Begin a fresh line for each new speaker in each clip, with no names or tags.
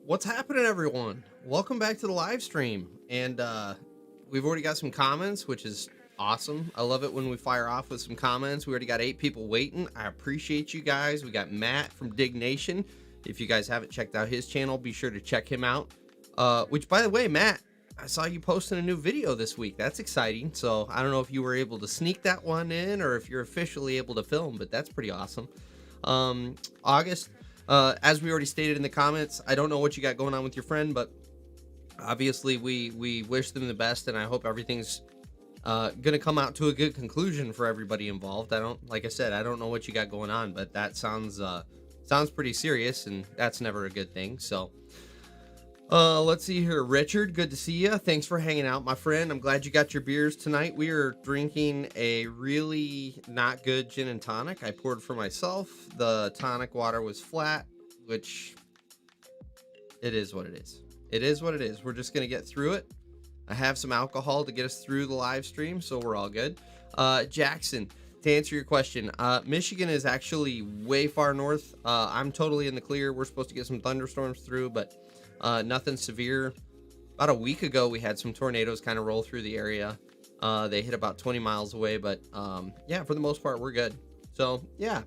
What's happening, everyone? Welcome back to the live stream. And we've already got some comments, which is awesome. I love it when we fire off with some comments. We already got 8 people waiting. I appreciate you guys. We got Matt from Dig Nation. If you guys haven't checked out his channel, be sure to check him out. Which, by the way, Matt, I saw you posting a new video this week. That's exciting. So I don't know if you were able to sneak that one in or if you're officially able to film, but that's pretty awesome. August, as we already stated in the comments, I don't know what you got going on with your friend, but obviously we wish them the best, and I hope everything's gonna come out to a good conclusion for everybody involved. Like I said, I don't know what you got going on, but that sounds pretty serious, and that's never a good thing. So let's see here. Richard, good to see you. Thanks for hanging out, my friend. I'm glad you got your beers tonight. We are drinking a really not good gin and tonic. I poured for myself. The tonic water was flat, which it is what it is. It is what it is. We're just going to get through it. I have some alcohol to get us through the live stream, so we're all good. Jackson, to answer your question, Michigan is actually way far north. I'm totally in the clear. We're supposed to get some thunderstorms through, but nothing severe. About a week ago, we had some tornadoes kind of roll through the area. They hit about 20 miles away, but yeah, for the most part, we're good. So yeah,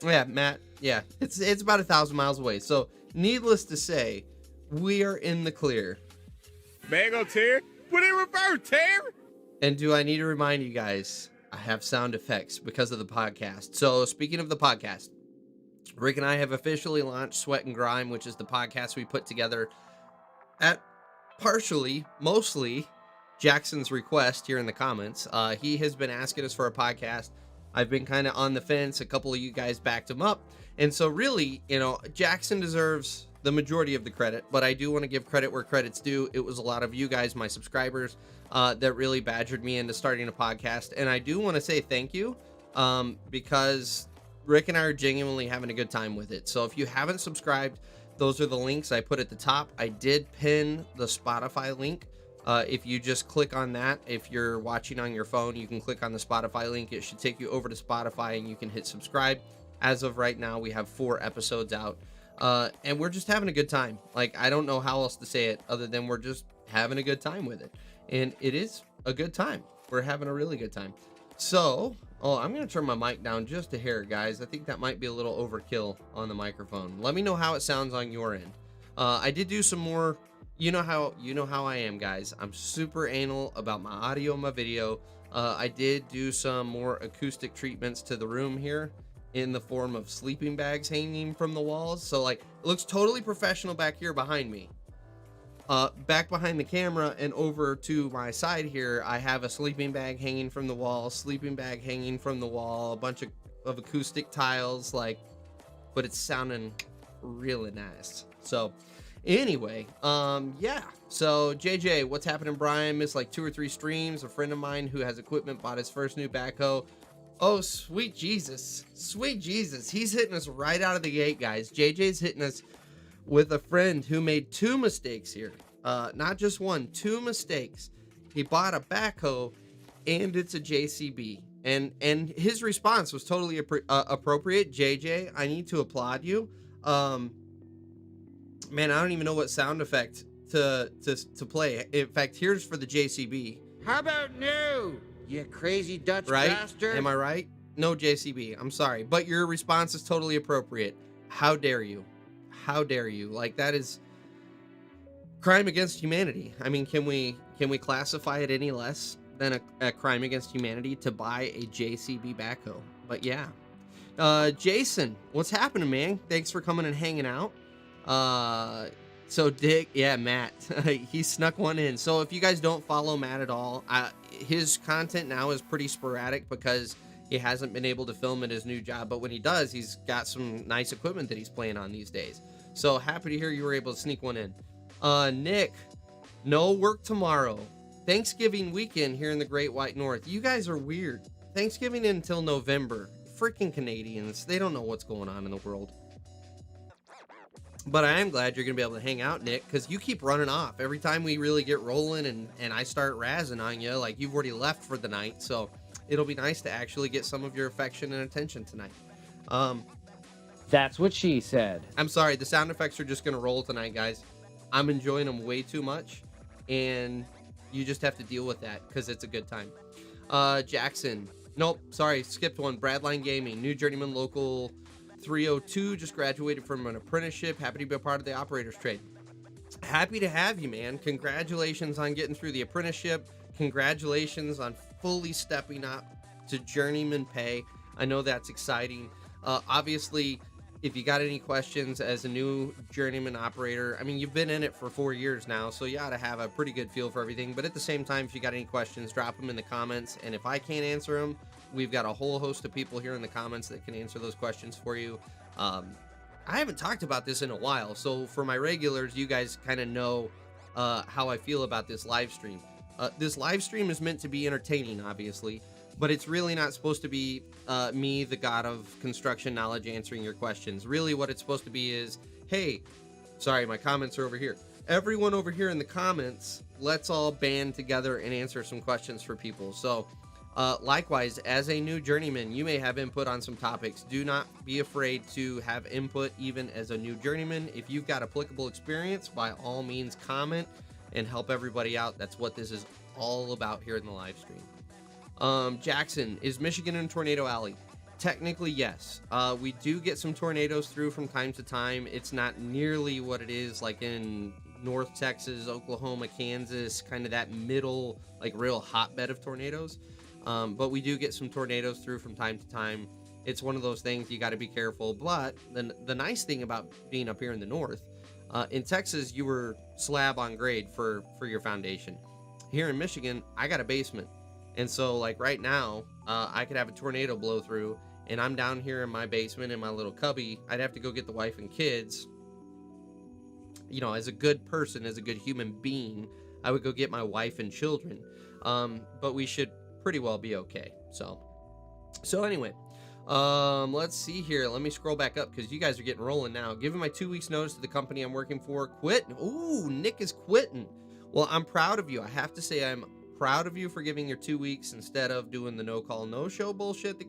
Matt, yeah, it's about 1,000 miles away. So needless to say, we are in the clear.
Mango tear, put it in reverse, tear.
And do I need to remind you guys, I have sound effects because of the podcast. So speaking of the podcast, Rick and I have officially launched Sweat and Grime, which is the podcast we put together at mostly Jackson's request here in the comments. He has been asking us for a podcast. I've been kind of on the fence. A couple of you guys backed him up. And so really, Jackson deserves the majority of the credit, but I do want to give credit where credit's due. It was a lot of you guys, my subscribers, that really badgered me into starting a podcast. And I do want to say thank you, because Rick and I are genuinely having a good time with it. So if you haven't subscribed, those are the links I put at the top. I did pin the Spotify link. If you just click on that, if you're watching on your phone, you can click on the Spotify link. It should take you over to Spotify and you can hit subscribe. As of right now, we have 4 episodes out. And we're just having a good time. Like, I don't know how else to say it other than we're just having a good time with it. And it is a good time. We're having a really good time. So, I'm going to turn my mic down just a hair, guys. I think that might be a little overkill on the microphone. Let me know how it sounds on your end. I did do some more, you know how I am, guys. I'm super anal about my audio and my video. I did do some more acoustic treatments to the room here in the form of sleeping bags hanging from the walls. So like, it looks totally professional back here behind me. Back behind the camera and over to my side here, I have a sleeping bag hanging from the wall, a bunch of acoustic tiles, but it's sounding really nice. So anyway, yeah. So JJ, what's happening, Brian? Missed like 2 or 3 streams. A friend of mine who has equipment bought his first new backhoe. Oh, sweet Jesus. Sweet Jesus. He's hitting us right out of the gate, guys. JJ's hitting us with a friend who made 2 mistakes here. Not just 1, 2 mistakes. He bought a backhoe and it's a JCB. And his response was totally appropriate. JJ, I need to applaud you. Man, I don't even know what sound effect to play. In fact, here's for the JCB.
How about no, you crazy Dutch bastard?
Am I right? No JCB. I'm sorry, but your response is totally appropriate. How dare you? How dare you? Like, that is crime against humanity. I mean, can we classify it any less than a crime against humanity to buy a JCB backhoe? But yeah. Jason, what's happening, man? Thanks for coming and hanging out. So Dick, yeah, Matt, he snuck one in. So if you guys don't follow Matt at all, his content now is pretty sporadic because he hasn't been able to film at his new job. But when he does, he's got some nice equipment that he's playing on these days. So happy to hear you were able to sneak one in. Nick, no work tomorrow. Thanksgiving weekend here in the Great White North. You guys are weird. Thanksgiving until November. Freaking Canadians. They don't know what's going on in the world. But I am glad you're going to be able to hang out, Nick, because you keep running off. Every time we really get rolling and I start razzing on you, like you've already left for the night. So it'll be nice to actually get some of your affection and attention tonight.
That's what she said.
I'm sorry, the sound effects are just gonna roll tonight, guys. I'm enjoying them way too much, and you just have to deal with that because it's a good time. Jackson. Nope, sorry, skipped one. Bradline Gaming, new journeyman local 302, just graduated from an apprenticeship. Happy to be a part of the operator's trade. Happy to have you, man. Congratulations on getting through the apprenticeship. Congratulations on fully stepping up to journeyman pay. I know that's exciting. Obviously, if you got any questions as a new journeyman operator, I mean, you've been in it for 4 years now, so you ought to have a pretty good feel for everything. But at the same time, if you got any questions, drop them in the comments. And if I can't answer them, we've got a whole host of people here in the comments that can answer those questions for you. I haven't talked about this in a while, so for my regulars, you guys kind of know how I feel about this live stream. This live stream is meant to be entertaining, obviously, but it's really not supposed to be me, the god of construction knowledge, answering your questions. Really what it's supposed to be is, hey, sorry, my comments are over here. Everyone over here in the comments, let's all band together and answer some questions for people. So likewise, as a new journeyman, you may have input on some topics. Do not be afraid to have input even as a new journeyman. If you've got applicable experience, by all means comment and help everybody out. That's what this is all about here in the live stream. Jackson, is Michigan in Tornado Alley? Technically, yes. We do get some tornadoes through from time to time. It's not nearly what it is like in North Texas, Oklahoma, Kansas, kind of that middle, like real hotbed of tornadoes. But we do get some tornadoes through from time to time. It's one of those things you got to be careful. But the nice thing about being up here in the north, in Texas, you were slab on grade for your foundation. Here in Michigan, I got a basement. And so like right now, I could have a tornado blow through and I'm down here in my basement in my little cubby. I'd have to go get the wife and kids. You know, as a good person, as a good human being, I would go get my wife and children. But we should pretty well be okay. So anyway, let's see here. Let me scroll back up because you guys are getting rolling now. Giving my 2 weeks notice to the company I'm working for. Quitting. Ooh, Nick is quitting. Well, I'm proud of you. I have to say I'm proud of you for giving your 2 weeks instead of doing the no call, no show bullshit that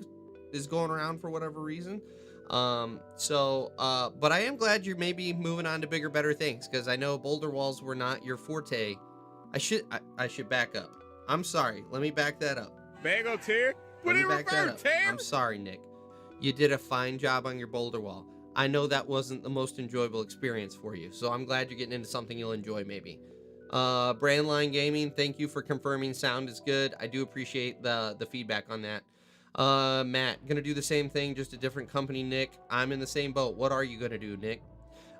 is going around for whatever reason. But I am glad you're maybe moving on to bigger, better things because I know boulder walls were not your forte. I should back up. I'm sorry. Let me back that up.
Bagel Tear, put it in reverse, Tear.
I'm sorry, Nick. You did a fine job on your boulder wall. I know that wasn't the most enjoyable experience for you, so I'm glad you're getting into something you'll enjoy maybe. Brandline Gaming, thank you for confirming sound is good. I do appreciate the feedback on that. Matt, gonna do the same thing, just a different company, Nick. I'm in the same boat. What are you gonna do, Nick?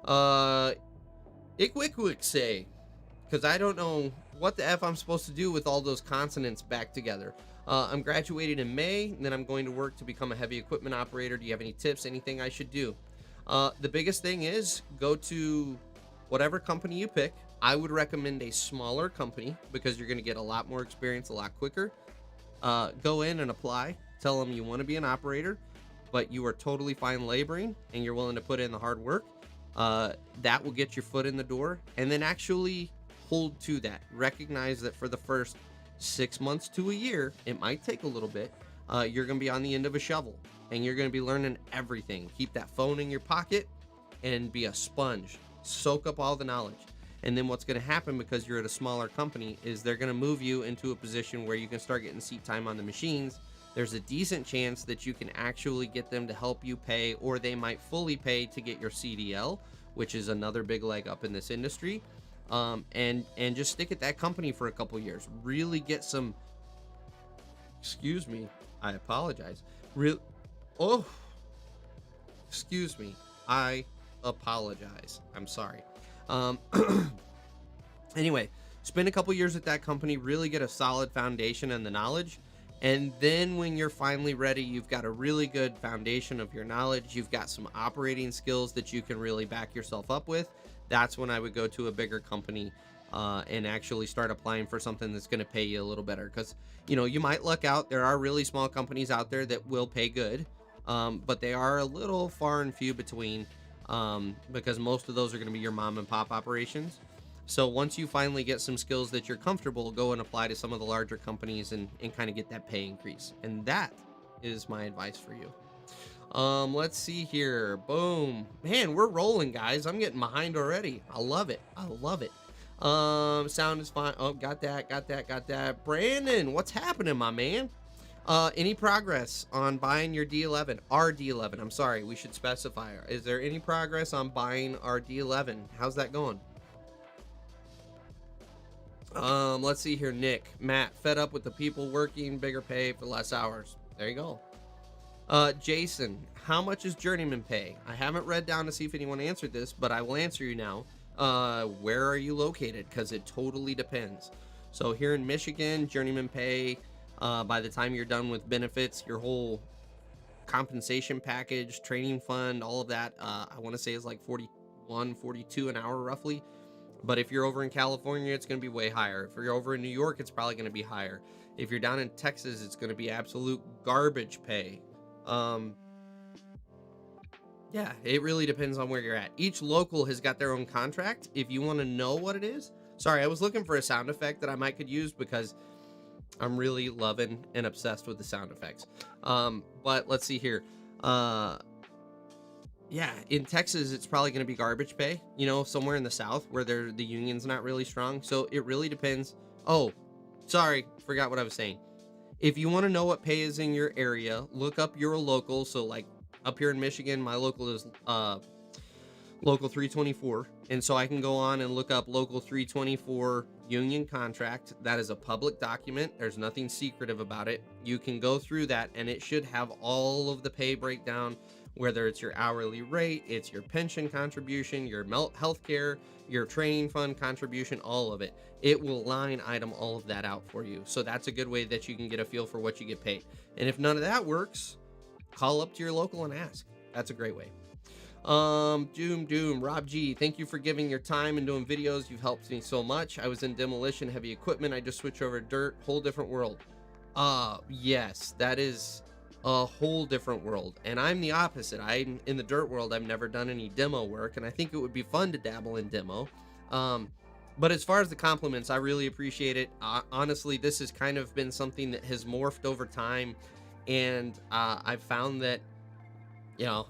Ikwikwick say, because I don't know what the F I'm supposed to do with all those consonants back together. I'm graduating in May, and then I'm going to work to become a heavy equipment operator. Do you have any tips, anything I should do? The biggest thing is go to whatever company you pick. I would recommend a smaller company because you're going to get a lot more experience a lot quicker. Go in and apply. Tell them you want to be an operator, but you are totally fine laboring and you're willing to put in the hard work. That will get your foot in the door, and then actually hold to that. Recognize that for the first 6 months to a year, it might take a little bit. You're going to be on the end of a shovel and you're going to be learning everything. Keep that phone in your pocket and be a sponge. Soak up all the knowledge. And then what's going to happen because you're at a smaller company is they're going to move you into a position where you can start getting seat time on the machines. There's a decent chance that you can actually get them to help you pay, or they might fully pay to get your CDL, which is another big leg up in this industry. And just stick at that company for a couple years. Really get some, excuse me, I apologize. Excuse me, I apologize. I'm sorry. Anyway, spend a couple years at that company, really get a solid foundation and the knowledge. And then when you're finally ready, you've got a really good foundation of your knowledge. You've got some operating skills that you can really back yourself up with. That's when I would go to a bigger company and actually start applying for something that's going to pay you a little better. Because, you know, you might luck out. There are really small companies out there that will pay good, but they are a little far and few between because most of those are going to be your mom and pop operations. So once you finally get some skills that you're comfortable, go and apply to some of the larger companies and kind of get that pay increase. And that is my advice for you. Let's see here. Boom. Man, we're rolling, guys. I'm getting behind already. I love it. I love it. Sound is fine. Oh, got that. Brandon, what's happening, my man? Any progress on buying your D11? Our D11. I'm sorry. We should specify. Is there any progress on buying our D11? How's that going? Let's see here. Nick, Matt, fed up with the people working bigger pay for less hours. There you go. Jason, how much is journeyman pay? I haven't read down to see if anyone answered this, but I will answer you now. Where are you located? Because it totally depends. So here in Michigan, journeyman pay, by the time you're done with benefits, your whole compensation package, training fund, all of that, I want to say is like 41, 42 an hour roughly. But if you're over in California, it's going to be way higher. If you're over in New York, it's probably going to be higher. If you're down in Texas, it's going to be absolute garbage pay. Yeah, it really depends on where you're at. Each local has got their own contract. If you want to know what it is, sorry, I was looking for a sound effect that I might could use because I'm really loving and obsessed with the sound effects. But let's see here. Yeah, in Texas, it's probably going to be garbage pay, you know, somewhere in the South where the union's not really strong. So it really depends. Oh, sorry, forgot what I was saying. If you want to know what pay is in your area, look up your local. So like up here in Michigan, my local is local 324. And so I can go on and look up local 324 union contract. That is a public document. There's nothing secretive about it. You can go through that and it should have all of the pay breakdown, whether it's your hourly rate, it's your pension contribution, your health care, your training fund contribution, all of it. It will line item all of that out for you. So that's a good way that you can get a feel for what you get paid. And if none of that works, call up to your local and ask. That's a great way. Doom, Rob G, thank you for giving your time and doing videos. You've helped me so much. I was in demolition, heavy equipment. I just switched over to dirt, whole different world. Yes, that is a whole different world. And I'm the opposite. I'm in the dirt world. I've never done any demo work, and I think it would be fun to dabble in demo. But as far as the compliments, I really appreciate it. Honestly, this has kind of been something that has morphed over time, and I've found that, you know,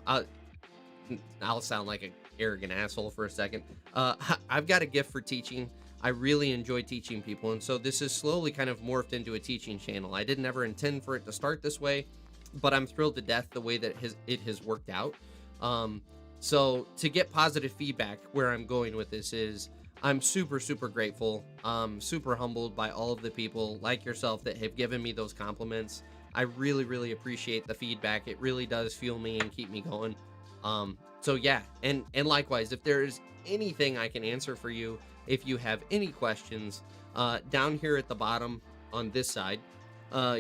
I'll sound like an arrogant asshole for a second. I've got a gift for teaching. I really enjoy teaching people, and so this has slowly kind of morphed into a teaching channel. I didn't ever intend for it to start this way, but I'm thrilled to death the way that it has worked out. So to get positive feedback, where I'm going with this is I'm super, super grateful. Super humbled by all of the people like yourself that have given me those compliments. I really, really appreciate the feedback. It really does fuel me and keep me going. So yeah, and likewise, if there's anything I can answer for you, if you have any questions, down here at the bottom on this side,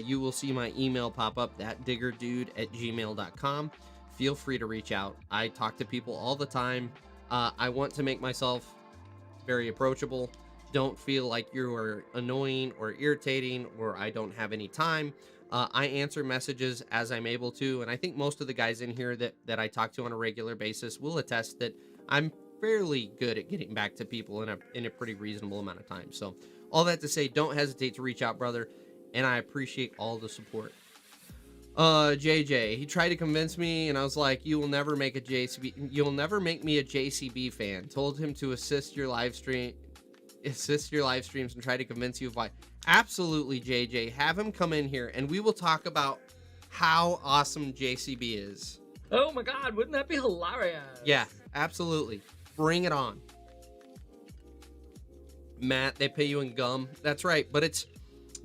you will see my email pop up, thatdiggerdude@gmail.com. Feel free to reach out. I talk to people all the time. I want to make myself very approachable. Don't feel like you are annoying or irritating or I don't have any time. I answer messages as I'm able to, and I think most of the guys in here that I talk to on a regular basis will attest that I'm fairly good at getting back to people in a pretty reasonable amount of time. So all that to say, don't hesitate to reach out, brother, and I appreciate all the support. JJ, he tried to convince me, and I was like, you'll never make me a JCB fan. Told him to assist your live streams and try to convince you of why. Absolutely, JJ, have him come in here and we will talk about how awesome JCB is.
Oh my god, wouldn't that be hilarious?
Yeah, absolutely. Bring it on. Matt, they pay you in gum. That's right, but it's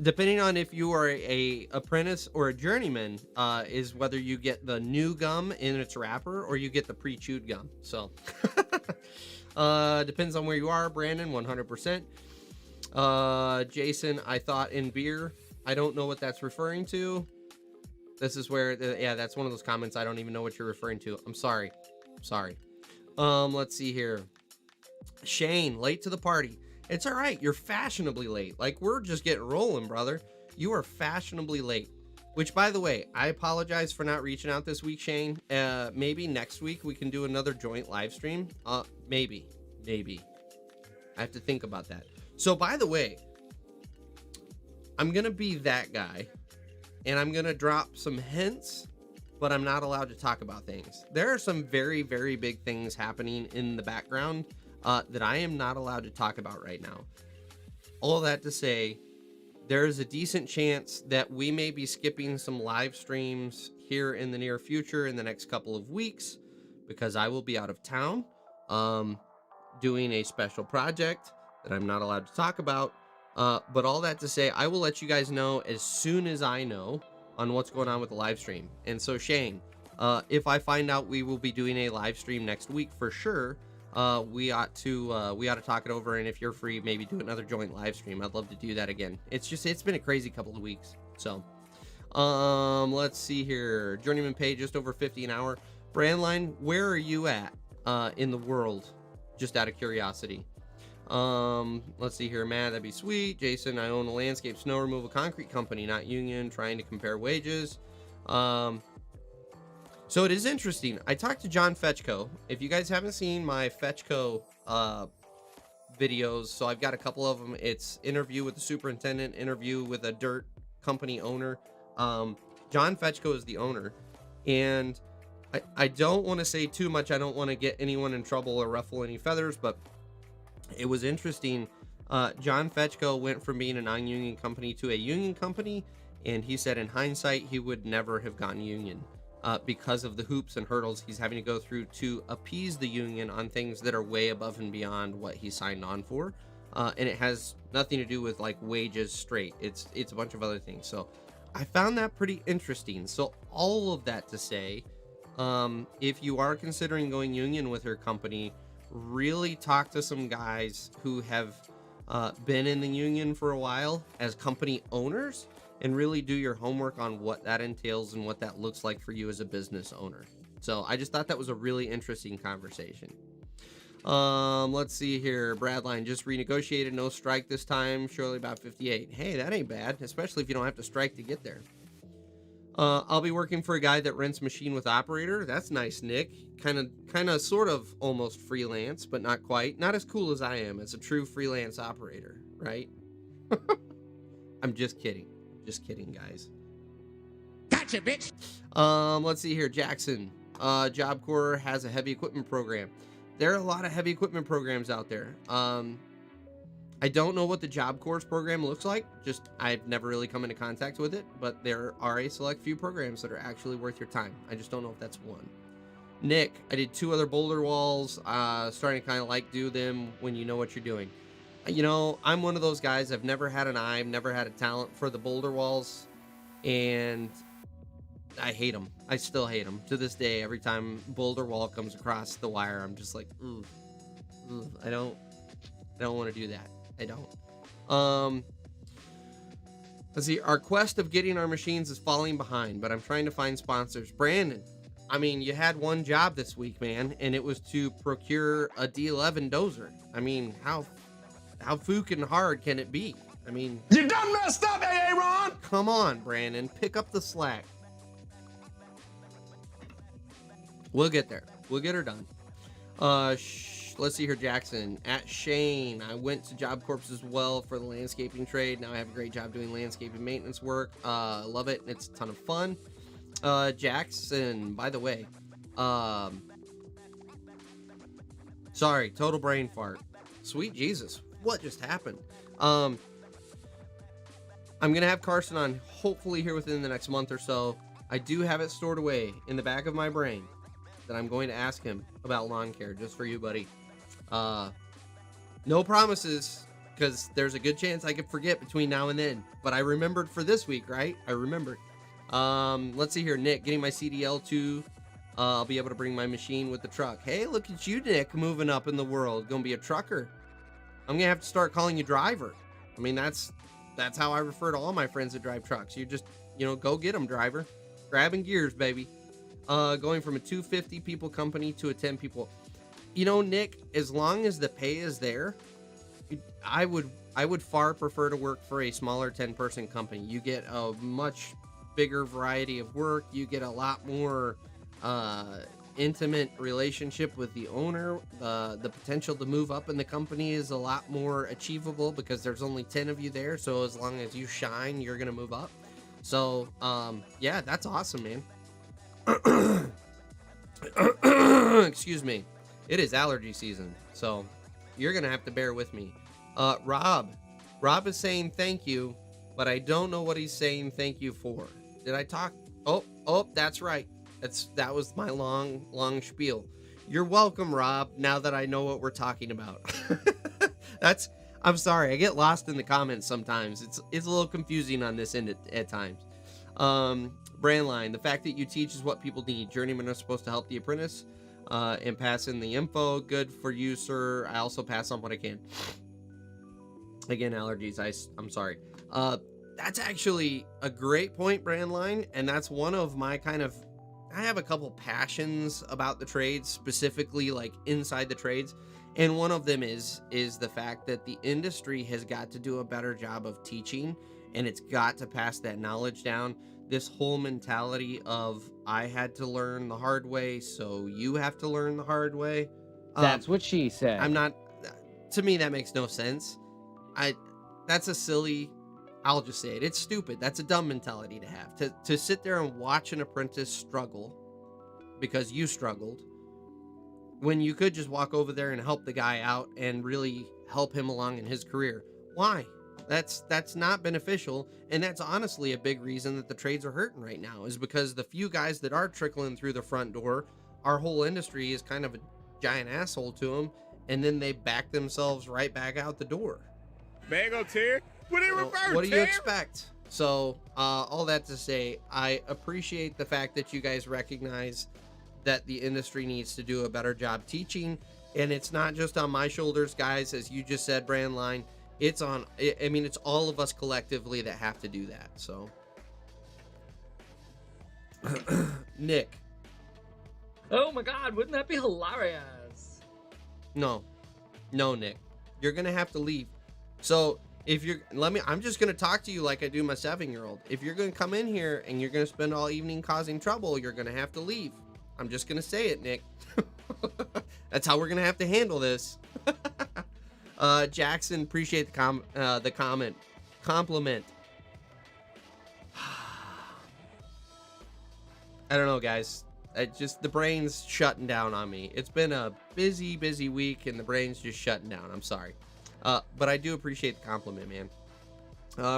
depending on if you are a apprentice or a journeyman, is whether you get the new gum in its wrapper or you get the pre-chewed gum. So depends on where you are. Brandon, 100%. Jason, I thought in beer. I don't know what that's referring to. This is where, yeah, that's one of those comments. I don't even know what you're referring to. I'm sorry. Let's see here. Shane, late to the party. It's all right. You're fashionably late. Like, we're just getting rolling, brother. You are fashionably late. Which, by the way, I apologize for not reaching out this week, Shane. Maybe next week we can do another joint live stream. Maybe. I have to think about that. So, by the way, I'm going to be that guy. And I'm going to drop some hints but I'm not allowed to talk about things. There are some very, very big things happening in the background that I am not allowed to talk about right now. All that to say, there's a decent chance that we may be skipping some live streams here in the near future in the next couple of weeks, because I will be out of town doing a special project that I'm not allowed to talk about. But all that to say, I will let you guys know as soon as I know on what's going on with the live stream. And so Shane, if I find out we will be doing a live stream next week for sure, we ought to talk it over, and if you're free, maybe do another joint live stream. I'd love to do that again. It's been a crazy couple of weeks. So let's see here. Journeyman pay just over 50 an hour. Brandline, where are you at in the world? Just out of curiosity. Let's see here. Matt, that'd be sweet. Jason, I own a landscape snow removal concrete company, not union, trying to compare wages. So it is interesting. I talked to John Fetchko. If you guys haven't seen my Fetchko videos, so I've got a couple of them. It's interview with the superintendent, interview with a dirt company owner. John Fetchko is the owner, and I don't want to say too much. I don't want to get anyone in trouble or ruffle any feathers, but it was interesting. John Fetchko went from being a non-union company to a union company, and he said in hindsight he would never have gone union because of the hoops and hurdles he's having to go through to appease the union on things that are way above and beyond what he signed on for. And it has nothing to do with like wages straight. It's a bunch of other things. So I found that pretty interesting. So all of that to say, if you are considering going union with your company, really talk to some guys who have been in the union for a while as company owners, and really do your homework on what that entails and what that looks like for you as a business owner. So I just thought that was a really interesting conversation. Let's see here. Bradline just renegotiated, no strike this time, surely about 58. Hey, that ain't bad, especially if you don't have to strike to get there. I'll be working for a guy that rents machine with operator. That's nice, Nick. Kind of, sort of almost freelance, but not quite. Not as cool as I am as a true freelance operator, right? I'm just kidding. Just kidding, guys.
Gotcha, bitch.
Let's see here. Jackson. Job Corps has a heavy equipment program. There are a lot of heavy equipment programs out there. I don't know what the Job Corps program looks like. Just, I've never really come into contact with it, but there are a select few programs that are actually worth your time. I just don't know if that's one. Nick, I did 2 other boulder walls, starting to kind of like do them when you know what you're doing. You know, I'm one of those guys. I've never had an eye, I've never had a talent for the boulder walls, and I hate them. I still hate them to this day. Every time boulder wall comes across the wire, I'm just like, I don't want to do that. I don't. Let's see. Our quest of getting our machines is falling behind, but I'm trying to find sponsors. Brandon, I mean, you had one job this week, man, and it was to procure a D11 dozer. I mean, how fucking hard can it be? I mean,
You done messed up, Aaron!
come on, Brandon, pick up the slack. We'll get there. We'll get her done. Let's see here, Jackson. At Shane, I went to Job Corps as well for the landscaping trade. Now I have a great job doing landscaping maintenance work. Love it. It's a ton of fun. Jackson, by the way, sorry, total brain fart. Sweet Jesus, what just happened? I'm gonna have Carson on hopefully here within the next month or so. I do have it stored away in the back of my brain that I'm going to ask him about lawn care, just for you, buddy. No promises, because there's a good chance I could forget between now and then, but I remembered for this week, right? I remembered. Let's see here. Nick, getting my CDL to, I'll be able to bring my machine with the truck. Hey, look at you, Nick, moving up in the world. Gonna be a trucker. I'm gonna have to start calling you driver. I mean, that's how I refer to all my friends that drive trucks. You just, go get them, driver. Grabbing gears, baby. Going from a 250 people company to a 10 people. Nick, as long as the pay is there, I would far prefer to work for a smaller 10-person company. You get a much bigger variety of work. You get a lot more intimate relationship with the owner. The potential to move up in the company is a lot more achievable because there's only 10 of you there. So as long as you shine, you're gonna move up. So yeah, that's awesome, man. Excuse me. It is allergy season, so you're gonna have to bear with me. Rob is saying thank you, but I don't know what he's saying thank you for. Did I talk? Oh, that's right. That was my long spiel. You're welcome, Rob, now that I know what we're talking about. I'm sorry, I get lost in the comments sometimes. It's a little confusing on this end at times. Brandline, the fact that you teach is what people need. Journeymen are supposed to help the apprentice and pass in the info. Good for you, sir. I also pass on what I can. Again, allergies. I'm sorry. That's actually a great point, Brandline, and that's one of my I have a couple passions about the trades, specifically like inside the trades, and one of them is the fact that the industry has got to do a better job of teaching, and it's got to pass that knowledge down. This whole mentality of I had to learn the hard way, so you have to learn the hard way.
That's what she said.
To me, that makes no sense. That's a silly, I'll just say it. It's stupid. That's a dumb mentality to have. To sit there and watch an apprentice struggle because you struggled, when you could just walk over there and help the guy out and really help him along in his career. Why? That's not beneficial, and that's honestly a big reason that the trades are hurting right now, is because the few guys that are trickling through the front door, our whole industry is kind of a giant asshole to them, and then they back themselves right back out the door.
Mango Terry, put it in reverse.
What do you expect? So, all that to say, I appreciate the fact that you guys recognize that the industry needs to do a better job teaching, and it's not just on my shoulders, guys, as you just said, Brandline. It's all of us collectively that have to do that. So, Nick.
Oh my God, wouldn't that be hilarious?
No, Nick, you're gonna have to leave. So I'm just gonna talk to you like I do my 7-year-old. If you're gonna come in here and you're gonna spend all evening causing trouble, you're gonna have to leave. I'm just gonna say it, Nick. That's how we're gonna have to handle this. Jackson, appreciate the compliment. I don't know, guys. The brain's shutting down on me. It's been a busy week, and the brain's just shutting down. I'm sorry. But I do appreciate the compliment, man.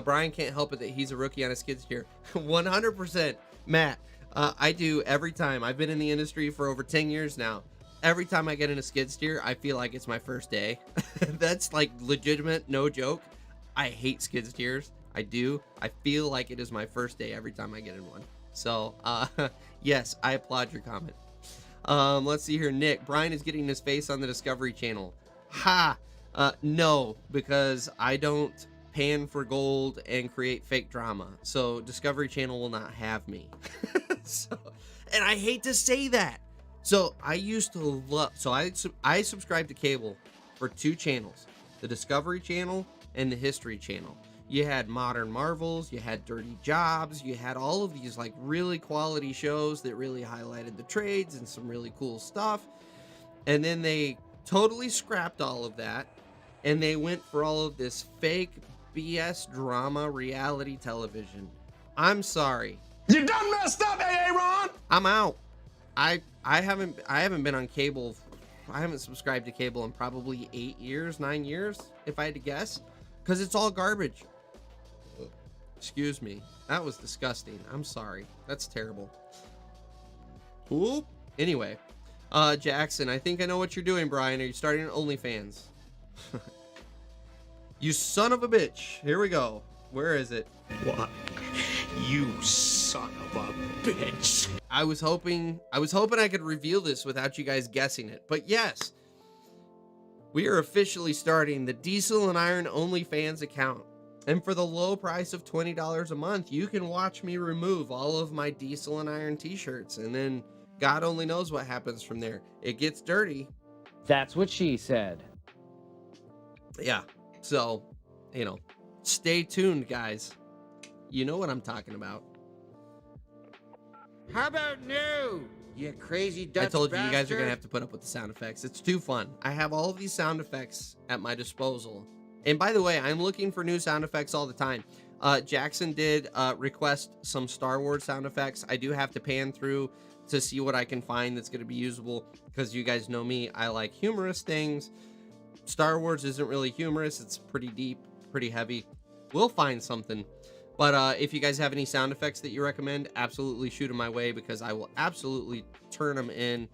Brian can't help it that he's a rookie on a skid steer. 100%, Matt. I do every time. I've been in the industry for over 10 years now. Every time I get in a skid steer, I feel like it's my first day. That's like legitimate, no joke. I hate skid steers. I do. I feel like it is my first day every time I get in one. So, yes, I applaud your comment. Let's see here. Nick, Brian is getting his face on the Discovery Channel. Ha! No, because I don't pan for gold and create fake drama. So Discovery Channel will not have me. And I hate to say that. So I used to love, I subscribed to cable for 2 channels, the Discovery Channel and the History Channel. You had Modern Marvels, you had Dirty Jobs, you had all of these like really quality shows that really highlighted the trades and some really cool stuff. And then they totally scrapped all of that, and they went for all of this fake BS drama reality television. I'm sorry.
You done messed up, Aaron.
I'm out. I haven't been on cable. I haven't subscribed to cable in probably 9 years, if I had to guess, because it's all garbage. Excuse me. That was disgusting. I'm sorry. That's terrible. Ooh. Anyway, Jackson, I think I know what you're doing, Brian. Are you starting an OnlyFans? You son of a bitch. Here we go. Where is it?
What? You son of a bitch.
I was hoping I could reveal this without you guys guessing it. But yes, we are officially starting the Diesel and Iron OnlyFans account. And for the low price of $20 a month, you can watch me remove all of my Diesel and Iron t-shirts. And then God only knows what happens from there. It gets dirty.
That's what she said.
Yeah. So, stay tuned, guys. You know what I'm talking about.
How about no, you crazy Dutch
I told you, you guys are
bastard?
going to have to put up with the sound effects. It's too fun. I have all of these sound effects at my disposal. And by the way, I'm looking for new sound effects all the time. Jackson did request some Star Wars sound effects. I do have to pan through to see what I can find that's going to be usable, because you guys know me, I like humorous things. Star Wars isn't really humorous. It's pretty deep, pretty heavy. We'll find something. But if you guys have any sound effects that you recommend, absolutely shoot them my way, because I will absolutely turn them in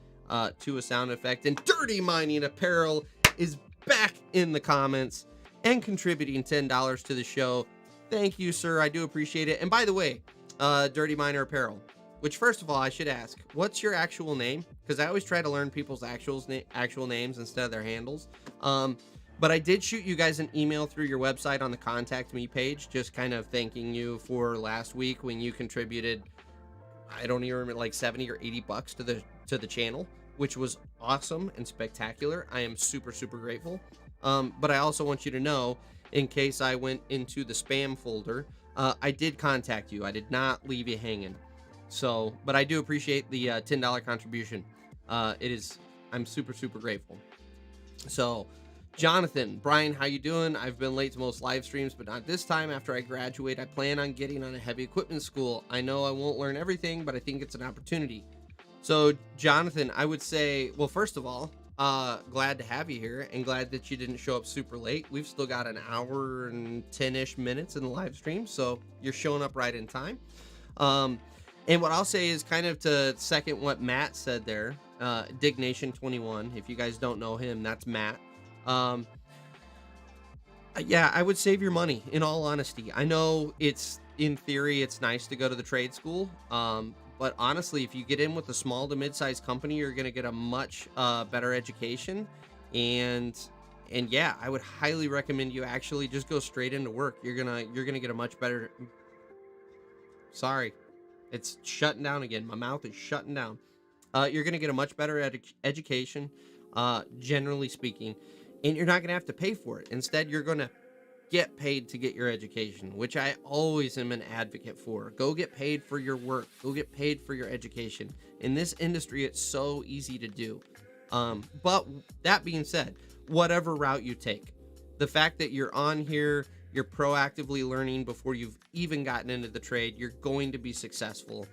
to a sound effect. And Dirty Mining Apparel is back in the comments and contributing $10 to the show. Thank you, sir. I do appreciate it. And by the way, Dirty Miner Apparel, which, first of all, I should ask, what's your actual name? Because I always try to learn people's actual names instead of their handles. But I did shoot you guys an email through your website on the Contact Me page, just kind of thanking you for last week when you contributed, I don't even remember, like 70 or 80 bucks to the channel, which was awesome and spectacular. I am super, super grateful. But I also want you to know, in case I went into the spam folder, I did contact you. I did not leave you hanging. So, but I do appreciate the $10 contribution. I'm super, super grateful. So, Jonathan, Brian, how you doing? I've been late to most live streams, but not this time. After I graduate, I plan on getting on a heavy equipment school. I know I won't learn everything, but I think it's an opportunity. So, Jonathan, I would say, well, first of all, glad to have you here, and glad that you didn't show up super late. We've still got an hour and 10-ish minutes in the live stream, so you're showing up right in time. And what I'll say is, kind of to second what Matt said there, Dignation21, if you guys don't know him, that's Matt. Yeah, I would save your money, in all honesty. I know in theory, it's nice to go to the trade school. But honestly, if you get in with a small to mid-sized company, you're going to get a much better education. And yeah, I would highly recommend you actually just go straight into work. You're gonna get a much better. Sorry, it's shutting down again. My mouth is shutting down. You're gonna get a much better education, generally speaking, and you're not gonna have to pay for it. Instead, you're gonna get paid to get your education, which I always am an advocate for. Go get paid for your work. Go get paid for your education. In this industry, it's so easy to do. But that being said, whatever route you take, the fact that you're on here, you're proactively learning before you've even gotten into the trade, you're going to be successful.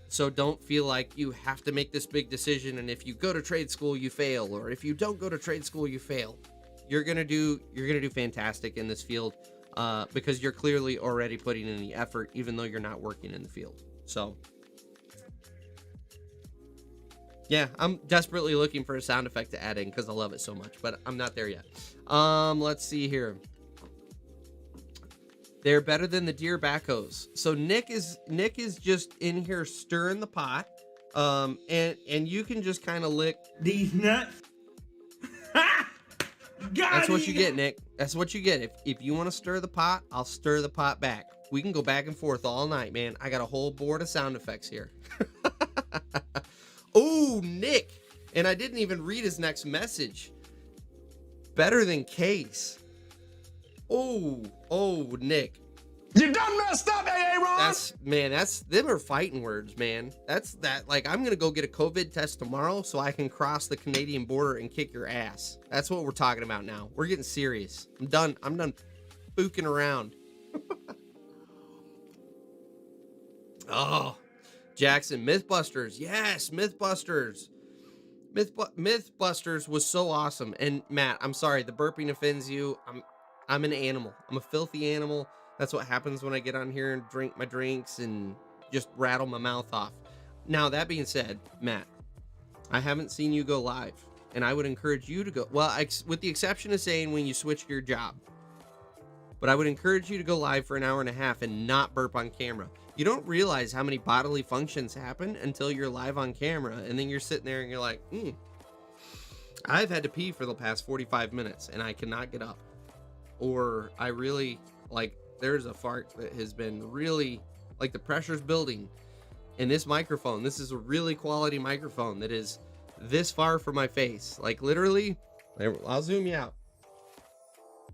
So don't feel like you have to make this big decision, and if you go to trade school, you fail, or if you don't go to trade school, you fail. You're gonna do fantastic in this field, because you're clearly already putting in the effort, even though you're not working in the field. So yeah, I'm desperately looking for a sound effect to add in because I love it so much, but I'm not there yet. Let's see here. They're better than the deer backhoes. So Nick is just in here stirring the pot, and you can just kind of lick
these nuts.
That's what you get, Nick. That's what you get. If you want to stir the pot, I'll stir the pot back. We can go back and forth all night, man. I got a whole board of sound effects here. Oh, Nick. And I didn't even read his next message. Better than Case. Oh, Nick.
You done messed up, Aaron.
Them are fighting words, man. Like, I'm gonna go get a COVID test tomorrow so I can cross the Canadian border and kick your ass. That's what we're talking about now. We're getting serious. I'm done spooking around. Oh, Jackson, Mythbusters. Yes, Mythbusters. Mythbusters was so awesome. And Matt, I'm sorry, the burping offends you. I'm an animal. I'm a filthy animal. That's what happens when I get on here and drink my drinks and just rattle my mouth off. Now, that being said, Matt, I haven't seen you go live, and I would encourage you to go. Well, with the exception of saying when you switch your job. But I would encourage you to go live for an hour and a half and not burp on camera. You don't realize how many bodily functions happen until you're live on camera, and then you're sitting there and you're like, I've had to pee for the past 45 minutes, and I cannot get up. Or I really, like, there's a fart that has been really, like, the pressure's building. And this microphone, this is a really quality microphone that is this far from my face. Like, literally, I'll zoom you out.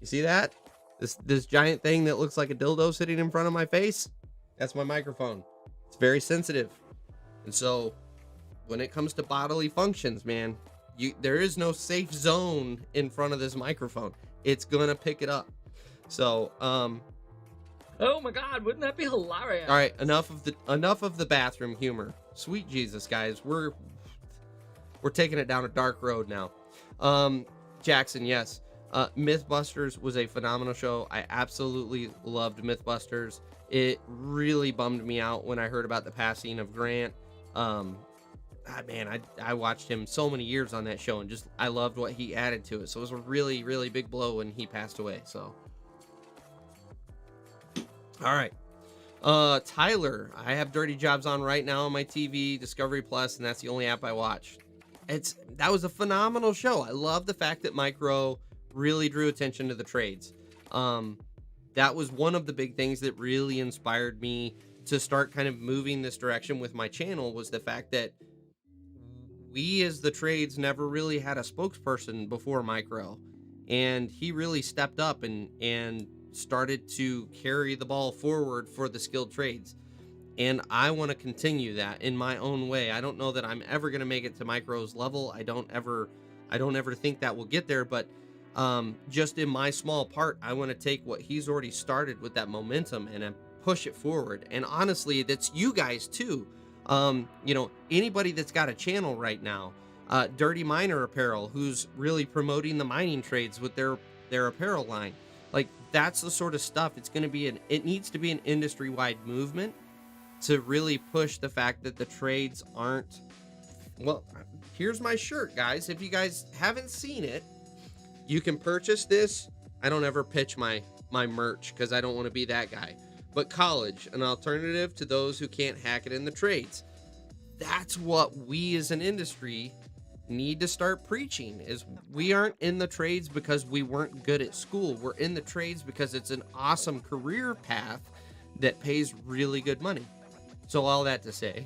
You see that? This giant thing that looks like a dildo sitting in front of my face? That's my microphone. It's very sensitive. And so, when it comes to bodily functions, man, there is no safe zone in front of this microphone. It's gonna pick it up. So,
oh my god, wouldn't that be hilarious?
All right, enough of the bathroom humor. Sweet Jesus, guys. We're taking it down a dark road now. Jackson, yes. Mythbusters was a phenomenal show. I absolutely loved Mythbusters. It really bummed me out when I heard about the passing of Grant. Man, I watched him so many years on that show, and just I loved what he added to it. So it was a really, really big blow when he passed away. So, all right. Tyler, I have Dirty Jobs on right now on my TV, Discovery Plus, and that's the only app I watch. That was a phenomenal show. I love the fact that Micro really drew attention to the trades. That was one of the big things that really inspired me to start kind of moving this direction with my channel, was the fact that we as the trades never really had a spokesperson before Micro, and he really stepped up and started to carry the ball forward for the skilled trades. And I want to continue that in my own way. I don't know that I'm ever going to make it to Micro's level. I don't ever think that we'll get there, but just in my small part, I want to take what he's already started with that momentum and push it forward. And honestly, that's you guys too. Anybody that's got a channel right now, Dirty Miner Apparel, who's really promoting the mining trades with their apparel line. Like, that's the sort of stuff. It needs to be an industry-wide movement to really push the fact that the trades aren't, well, here's my shirt, guys. If you guys haven't seen it, you can purchase this. I don't ever pitch my merch because I don't want to be that guy. But college, an alternative to those who can't hack it in the trades. That's what we as an industry need to start preaching, is we aren't in the trades because we weren't good at school. We're in the trades because it's an awesome career path that pays really good money. So all that to say,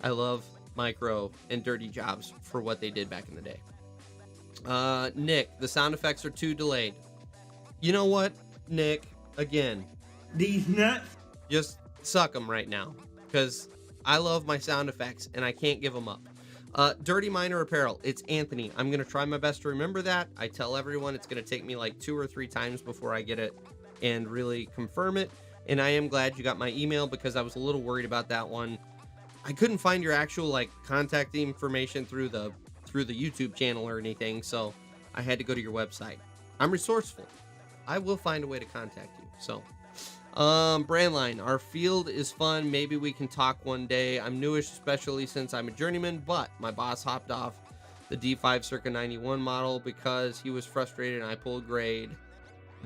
I love Micro and Dirty Jobs for what they did back in the day. Nick, the sound effects are too delayed. You know what, Nick? Again,
These nuts.
just suck them right now, because I love my sound effects and I can't give them up. Dirty Miner Apparel, it's Anthony. I'm going to try my best to remember that. I tell everyone it's going to take me like 2 or 3 times before I get it and really confirm it. And I am glad you got my email, because I was a little worried about that one. I couldn't find your actual contact information through the YouTube channel or anything, so I had to go to your website. I'm resourceful. I will find a way to contact you. So, Brandline, our field is fun. Maybe we can talk one day. I'm newish, especially since I'm a journeyman, but my boss hopped off the D5 Circa 91 model because he was frustrated and I pulled grade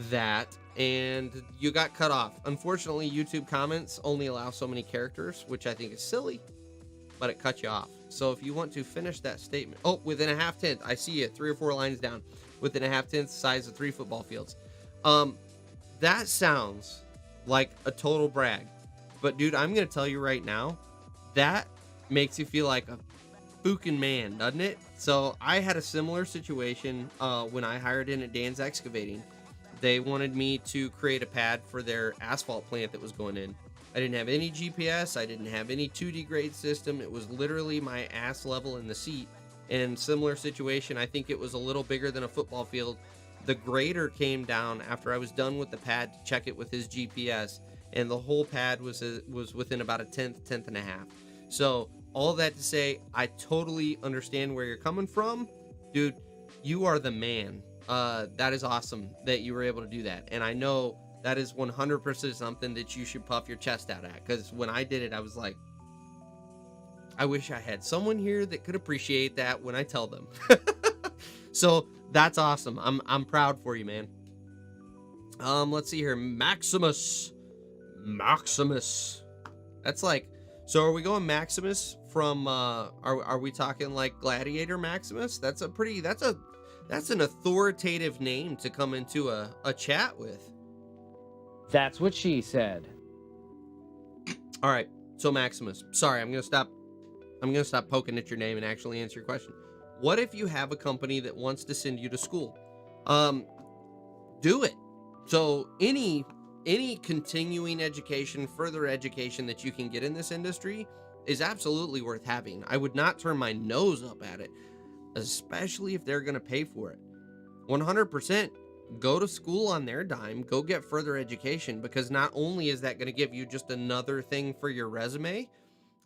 that, and you got cut off. Unfortunately, YouTube comments only allow so many characters, which I think is silly, but it cut you off. So if you want to finish that statement, within a half tenth, I see it 3 or 4 lines down, within a half tenth size of 3 football fields. That sounds like a total brag, but dude, I'm gonna tell you right now, that makes you feel like a fucking man, doesn't it? So I had a similar situation when I hired in at Dan's Excavating. They wanted me to create a pad for their asphalt plant that was going in. I didn't have any GPS. I didn't have any 2D grade system. It was literally my ass level in the seat. And similar situation, I think it was a little bigger than a football field. The grader came down after I was done with the pad to check it with his GPS, and the whole pad was within about a tenth and a half. So all that to say, I totally understand where you're coming from, dude. You are the man. That is awesome that you were able to do that, and I know that is 100% something that you should puff your chest out at, because when I did it, I was like, I wish I had someone here that could appreciate that when I tell them. So that's awesome. I'm proud for you, man. Let's see here. Maximus. That's like, so are we going Maximus from are we talking like Gladiator Maximus? That's an authoritative name to come into a chat with.
That's what she said.
All right. So Maximus, sorry, I'm going to stop poking at your name and actually answer your question. What if you have a company that wants to send you to school? Do it. So any continuing education, further education that you can get in this industry is absolutely worth having. I would not turn my nose up at it, especially if they're going to pay for it. 100%. Go to school on their dime. Go get further education, because not only is that going to give you just another thing for your resume,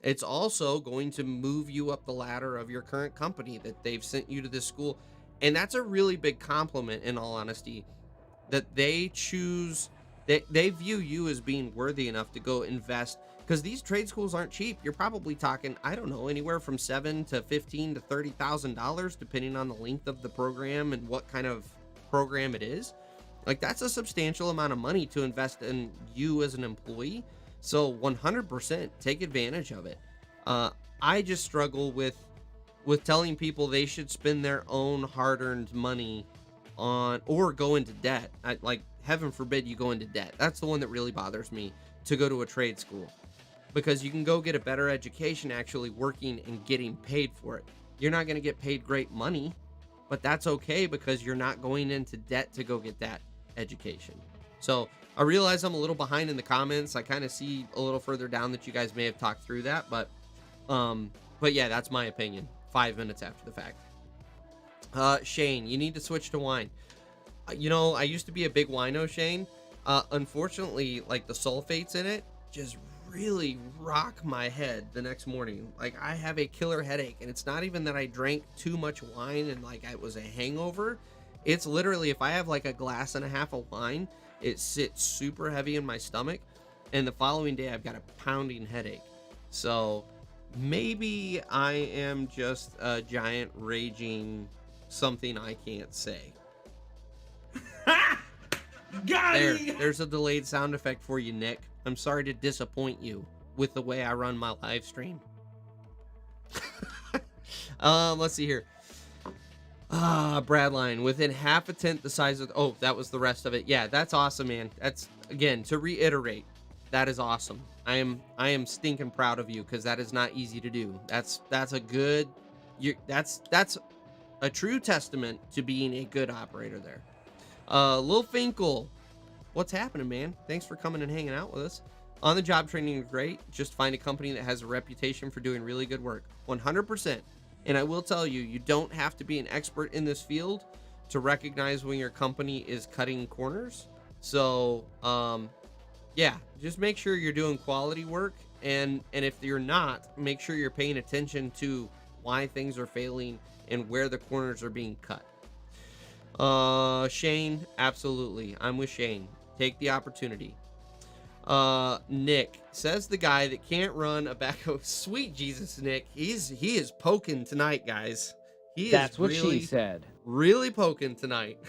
It's also going to move you up the ladder of your current company that they've sent you to this school. And that's a really big compliment, in all honesty, that they view you as being worthy enough to go invest, because these trade schools aren't cheap. You're probably talking, I don't know, anywhere from $7,000 to $15,000 to $30,000, depending on the length of the program and what kind of program it is. Like, that's a substantial amount of money to invest in you as an employee. So 100% take advantage of it. I just struggle with telling people they should spend their own hard-earned money on, or go into debt. Like, heaven forbid you go into debt. That's the one that really bothers me, to go to a trade school, because you can go get a better education actually working and getting paid for it. You're not going to get paid great money, but that's okay, because you're not going into debt to go get that education. So I realize I'm a little behind in the comments. I kind of see a little further down that you guys may have talked through that, but yeah, that's my opinion 5 minutes after the fact. Shane, you need to switch to wine. I used to be a big wino, Shane. Unfortunately, like, the sulfates in it just really rock my head the next morning. Like, I have a killer headache, and it's not even that I drank too much wine and like it was a hangover. It's literally, if I have like a glass and a half of wine, it sits super heavy in my stomach, and the following day I've got a pounding headache. So maybe I am just a giant raging something I can't say. There's a delayed sound effect for you, Nick. I'm sorry to disappoint you with the way I run my live stream. Let's see here. Bradline, within half a tenth the size of, oh, that was the rest of it. Yeah, that's awesome, man. That's, again, to reiterate, that is awesome. I am stinking proud of you, because that is not easy to do. That's a true testament to being a good operator there. Lil Finkel, what's happening, man? Thanks for coming and hanging out with us. On the job training is great. Just find a company that has a reputation for doing really good work. 100%. And I will tell you, you don't have to be an expert in this field to recognize when your company is cutting corners. So, yeah, just make sure you're doing quality work. And if you're not, make sure you're paying attention to why things are failing and where the corners are being cut. Shane, absolutely. I'm with Shane. Take the opportunity. Nick, says the guy that can't run a backhoe. Sweet Jesus, Nick. He is poking tonight, guys.
That's what she said.
Really poking tonight.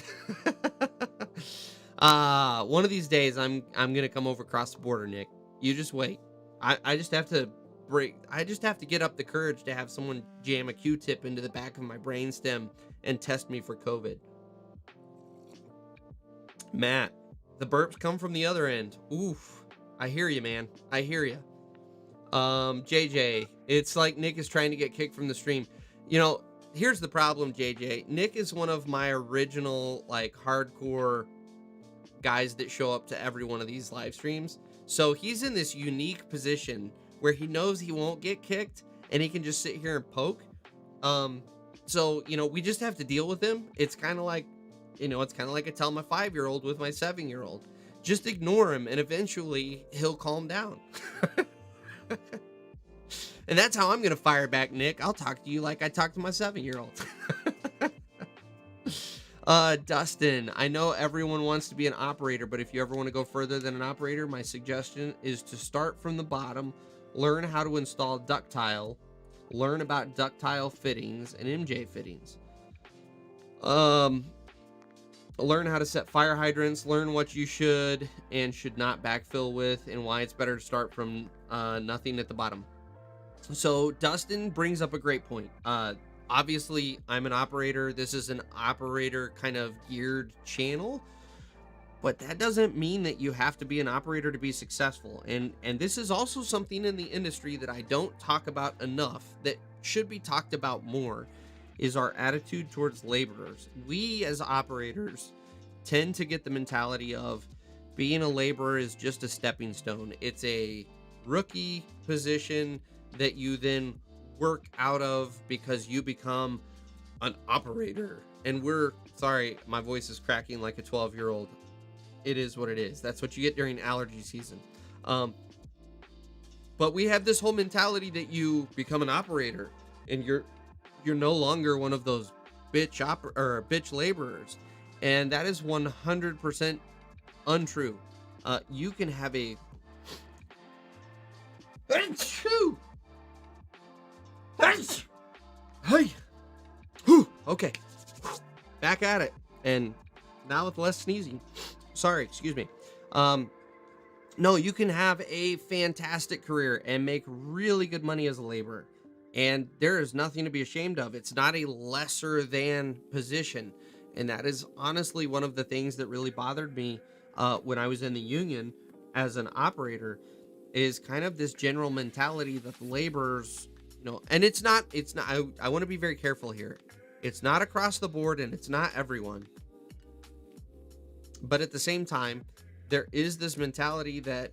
One of these days I'm gonna come over across the border, Nick. You just wait. I just have to get up the courage to have someone jam a Q-tip into the back of my brainstem and test me for COVID. Matt, the burps come from the other end. Oof. I hear you, man. I hear you. JJ, it's like Nick is trying to get kicked from the stream. Here's the problem, JJ. Nick is one of my original, like, hardcore guys that show up to every one of these live streams. So he's in this unique position where he knows he won't get kicked and he can just sit here and poke. So, we just have to deal with him. It's kind of like, I tell my 5-year-old with my 7-year-old. Just ignore him, and eventually he'll calm down. And that's how I'm going to fire back, Nick. I'll talk to you like I talk to my 7-year-old. Dustin, I know everyone wants to be an operator, but if you ever want to go further than an operator, my suggestion is to start from the bottom, learn how to install ductile, learn about ductile fittings and MJ fittings. Learn how to set fire hydrants, learn what you should and should not backfill with, and why it's better to start from nothing at the bottom. So Dustin brings up a great point. Obviously, I'm an operator. This is an operator kind of geared channel, but that doesn't mean that you have to be an operator to be successful. And this is also something in the industry that I don't talk about enough that should be talked about more, is our attitude towards laborers. We as operators tend to get the mentality of being a laborer is just a stepping stone. It's a rookie position that you then work out of because you become an operator. And sorry, my voice is cracking like a 12-year-old. It is what it is. That's what you get during allergy season. But But we have this whole mentality that you become an operator and you're no longer one of those bitch laborers. And that is 100% untrue. You can have a okay, back at it, and now with less sneezing. Sorry, excuse me. No, you can have a fantastic career and make really good money as a laborer, and there is nothing to be ashamed of. It's not a lesser than position, and that is honestly one of the things that really bothered me when I was in the union as an operator, is kind of this general mentality that the laborers, and it's not, I want to be very careful here. It's not across the board and it's not everyone. But at the same time, there is this mentality that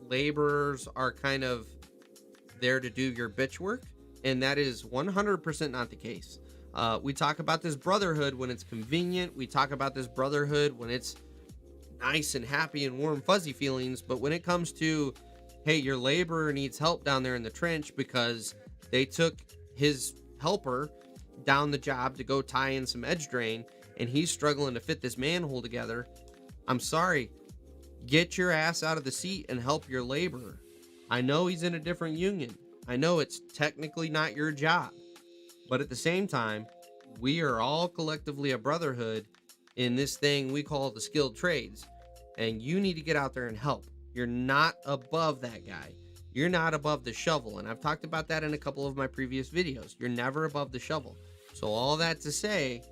laborers are kind of there to do your bitch work. And that is 100% not the case. We talk about this brotherhood when it's convenient. We talk about this brotherhood when it's nice and happy and warm, fuzzy feelings. But when it comes to, hey, your laborer needs help down there in the trench because they took his helper down the job to go tie in some edge drain and he's struggling to fit this manhole together. I'm sorry. Get your ass out of the seat and help your laborer. I know he's in a different union. I know it's technically not your job. But at the same time, we are all collectively a brotherhood in this thing we call the skilled trades. And you need to get out there and help. You're not above that guy. You're not above the shovel. And I've talked about that in a couple of my previous videos. You're never above the shovel. So all that to say,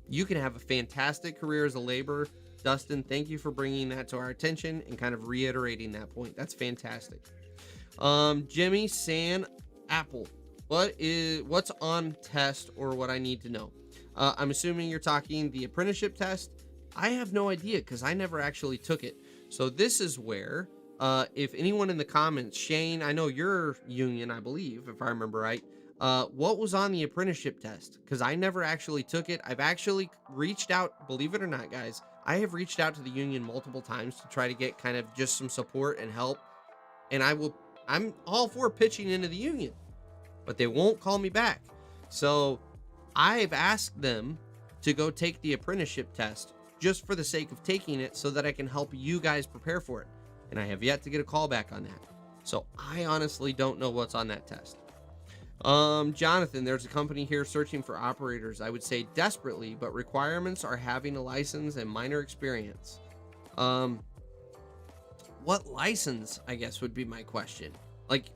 you can have a fantastic career as a laborer. Dustin, thank you for bringing that to our attention and kind of reiterating that point. That's fantastic. Jimmy San Apple, what's on test or what I need to know? I'm assuming you're talking the apprenticeship test. I have no idea because I never actually took it. So this is where, if anyone in the comments, Shane, I know you're union, I believe, if I remember right. What was on the apprenticeship test? Because I never actually took it. I've actually reached out, believe it or not, guys. I have reached out to the union multiple times to try to get kind of just some support and help. And I'm all for pitching into the union, but they won't call me back. So I've asked them to go take the apprenticeship test just for the sake of taking it so that I can help you guys prepare for it. And I have yet to get a call back on that. So I honestly don't know what's on that test. Jonathan, there's a company here searching for operators. I would say desperately, but requirements are having a license and minor experience. What license, I guess, would be my question. Like,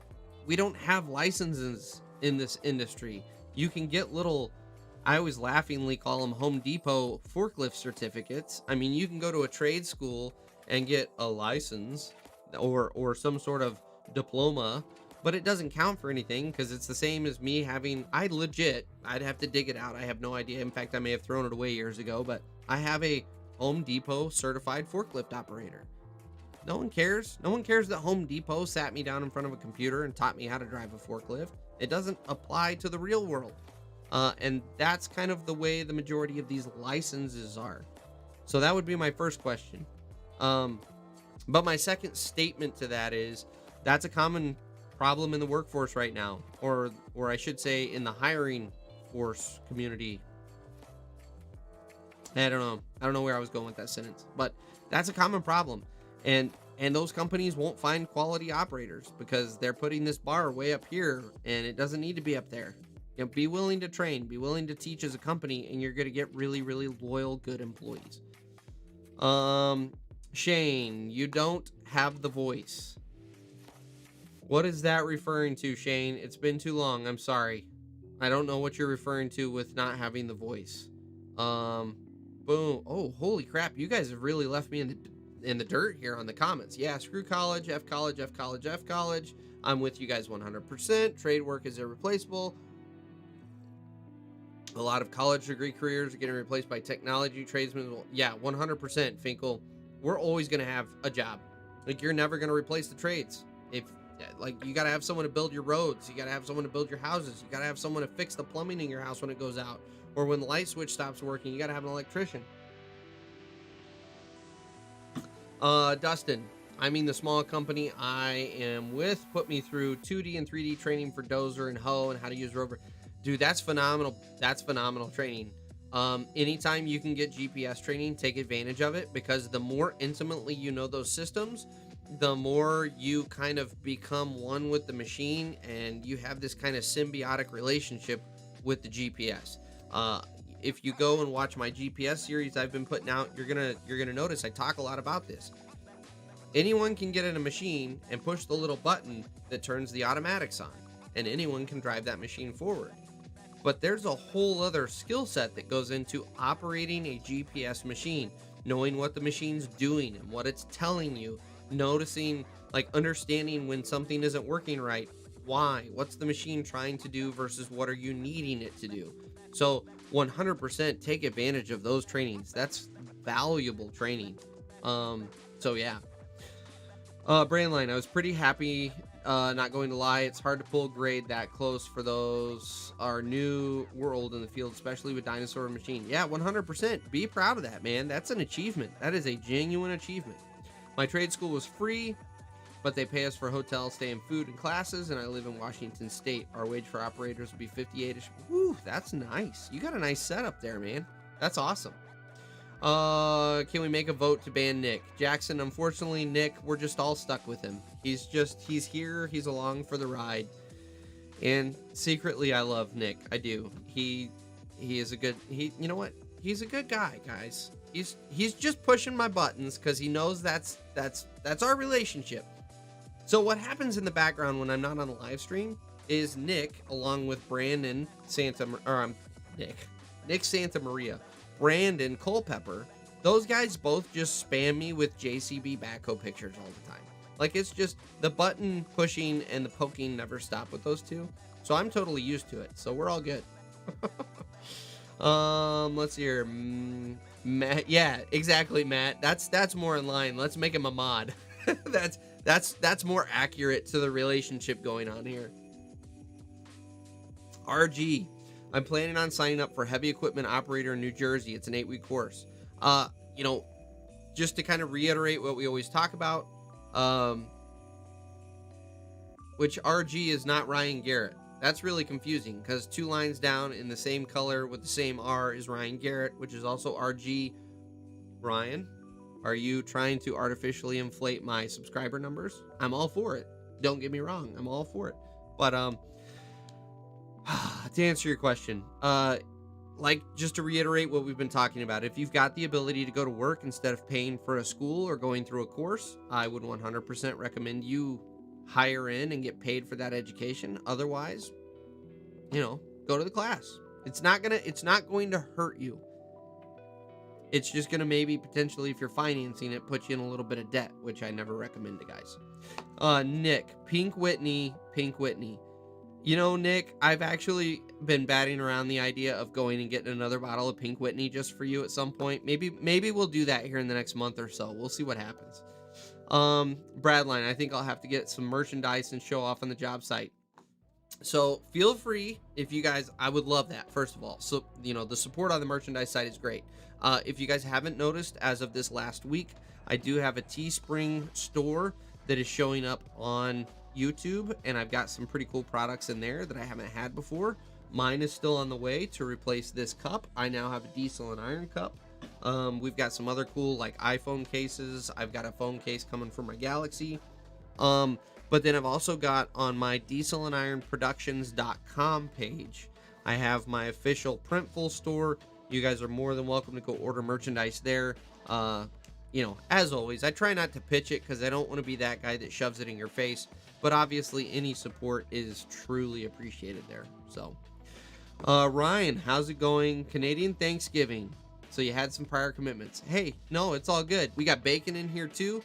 we don't have licenses in this industry. You can get little, I always laughingly call them Home Depot forklift certificates. I mean, you can go to a trade school and get a license or some sort of diploma, but it doesn't count for anything because it's the same as me having, I'd have to dig it out. I have no idea. In fact, I may have thrown it away years ago, but I have a Home Depot certified forklift operator. No one cares. No one cares that Home Depot sat me down in front of a computer and taught me how to drive a forklift. It doesn't apply to the real world. And that's kind of the way the majority of these licenses are. So that would be my first question. But my second statement to that is that's a common problem in the workforce right now, or I should say in the hiring force community. I don't know where I was going with that sentence, but that's a common problem. And those companies won't find quality operators because they're putting this bar way up here and it doesn't need to be up there. Be willing to train, be willing to teach as a company, and you're going to get really, really loyal, good employees. Shane, you don't have the voice. What is that referring to, Shane? It's been too long. I'm sorry. I don't know what you're referring to with not having the voice. Boom. Oh, holy crap. You guys have really left me in the dirt here on the comments. Yeah, screw college, F college, F college, F college. I'm with you guys 100%. Trade work is irreplaceable. A lot of college degree careers are getting replaced by technology tradesmen. Well, yeah, 100%, Finkel. We're always going to have a job. Like, you're never going to replace the trades. You got to have someone to build your roads. You got to have someone to build your houses. You got to have someone to fix the plumbing in your house when it goes out. Or when the light switch stops working, you got to have an electrician. Dustin, I mean the small company I am with put me through 2D and 3D training for dozer and hoe and how to use rover. Dude, that's phenomenal. That's phenomenal training. Anytime you can get GPS training, take advantage of it, because the more intimately you know those systems, the more you kind of become one with the machine, and you have this kind of symbiotic relationship with the GPS. If you go and watch my GPS series I've been putting out, you're gonna notice I talk a lot about this. Anyone can get in a machine and push the little button that turns the automatics on, and anyone can drive that machine forward. But there's a whole other skill set that goes into operating a GPS machine, knowing what the machine's doing and what it's telling you, noticing, like understanding when something isn't working right, why, what's the machine trying to do versus what are you needing it to do. So 100% take advantage of those trainings. That's valuable training. So yeah. Brandline, I was pretty happy, not going to lie. It's hard to pull grade that close for those our new world in the field, especially with dinosaur machine. Yeah, 100%. Be proud of that, man. That's an achievement. That is a genuine achievement. My trade school was free, but they pay us for hotel stay and food and classes, and I live in Washington State. Our wage for operators would be $58-ish. Woo, that's nice. You got a nice setup there, man. That's awesome. Can we make a vote to ban Nick Jackson? Unfortunately, Nick, we're just all stuck with him. He's here. He's along for the ride. And secretly, I love Nick. I do. He is a good, you know what? He's a good guy, guys. He's just pushing my buttons because he knows that's our relationship. So what happens in the background when I'm not on the live stream is Nick, along with Brandon Nick Santa Maria, Brandon Culpepper, those guys both just spam me with JCB backhoe pictures all the time. Like, it's just the button pushing and the poking never stop with those two. So I'm totally used to it. So we're all good. Let's see here. Matt, yeah, exactly, Matt. That's more in line. Let's make him a mod. That's more accurate to the relationship going on here. RG, I'm planning on signing up for heavy equipment operator in New Jersey. It's an 8-week course. Just to kind of reiterate what we always talk about, which RG is not Ryan Garrett. That's really confusing because 2 lines down in the same color with the same R is Ryan Garrett, which is also RG. Ryan, are you trying to artificially inflate my subscriber numbers? I'm all for it. Don't get me wrong. I'm all for it. But, to answer your question, just to reiterate what we've been talking about, if you've got the ability to go to work instead of paying for a school or going through a course, I would 100% recommend you hire in and get paid for that education. Otherwise, go to the class. It's not going to hurt you. It's just going to maybe potentially, if you're financing it, put you in a little bit of debt, which I never recommend to guys. Nick, Pink Whitney. Nick, I've actually been batting around the idea of going and getting another bottle of Pink Whitney just for you at some point. Maybe we'll do that here in the next month or so. We'll see what happens. Bradline, I think I'll have to get some merchandise and show off on the job site. So feel free, if you guys, I would love that, first of all. So, the support on the merchandise site is great. If you guys haven't noticed, as of this last week, I do have a Teespring store that is showing up on YouTube, and I've got some pretty cool products in there that I haven't had before. Mine is still on the way to replace this cup. I now have a diesel and iron cup. We've got some other cool like iPhone cases. I've got a phone case coming from my Galaxy. But then I've also got on my dieselandironproductions.com page, I have my official Printful store. You guys are more than welcome to go order merchandise there. As always, I try not to pitch it because I don't want to be that guy that shoves it in your face. But obviously, any support is truly appreciated there. So, Ryan, how's it going? Canadian Thanksgiving. So you had some prior commitments. Hey, no, it's all good. We got bacon in here too.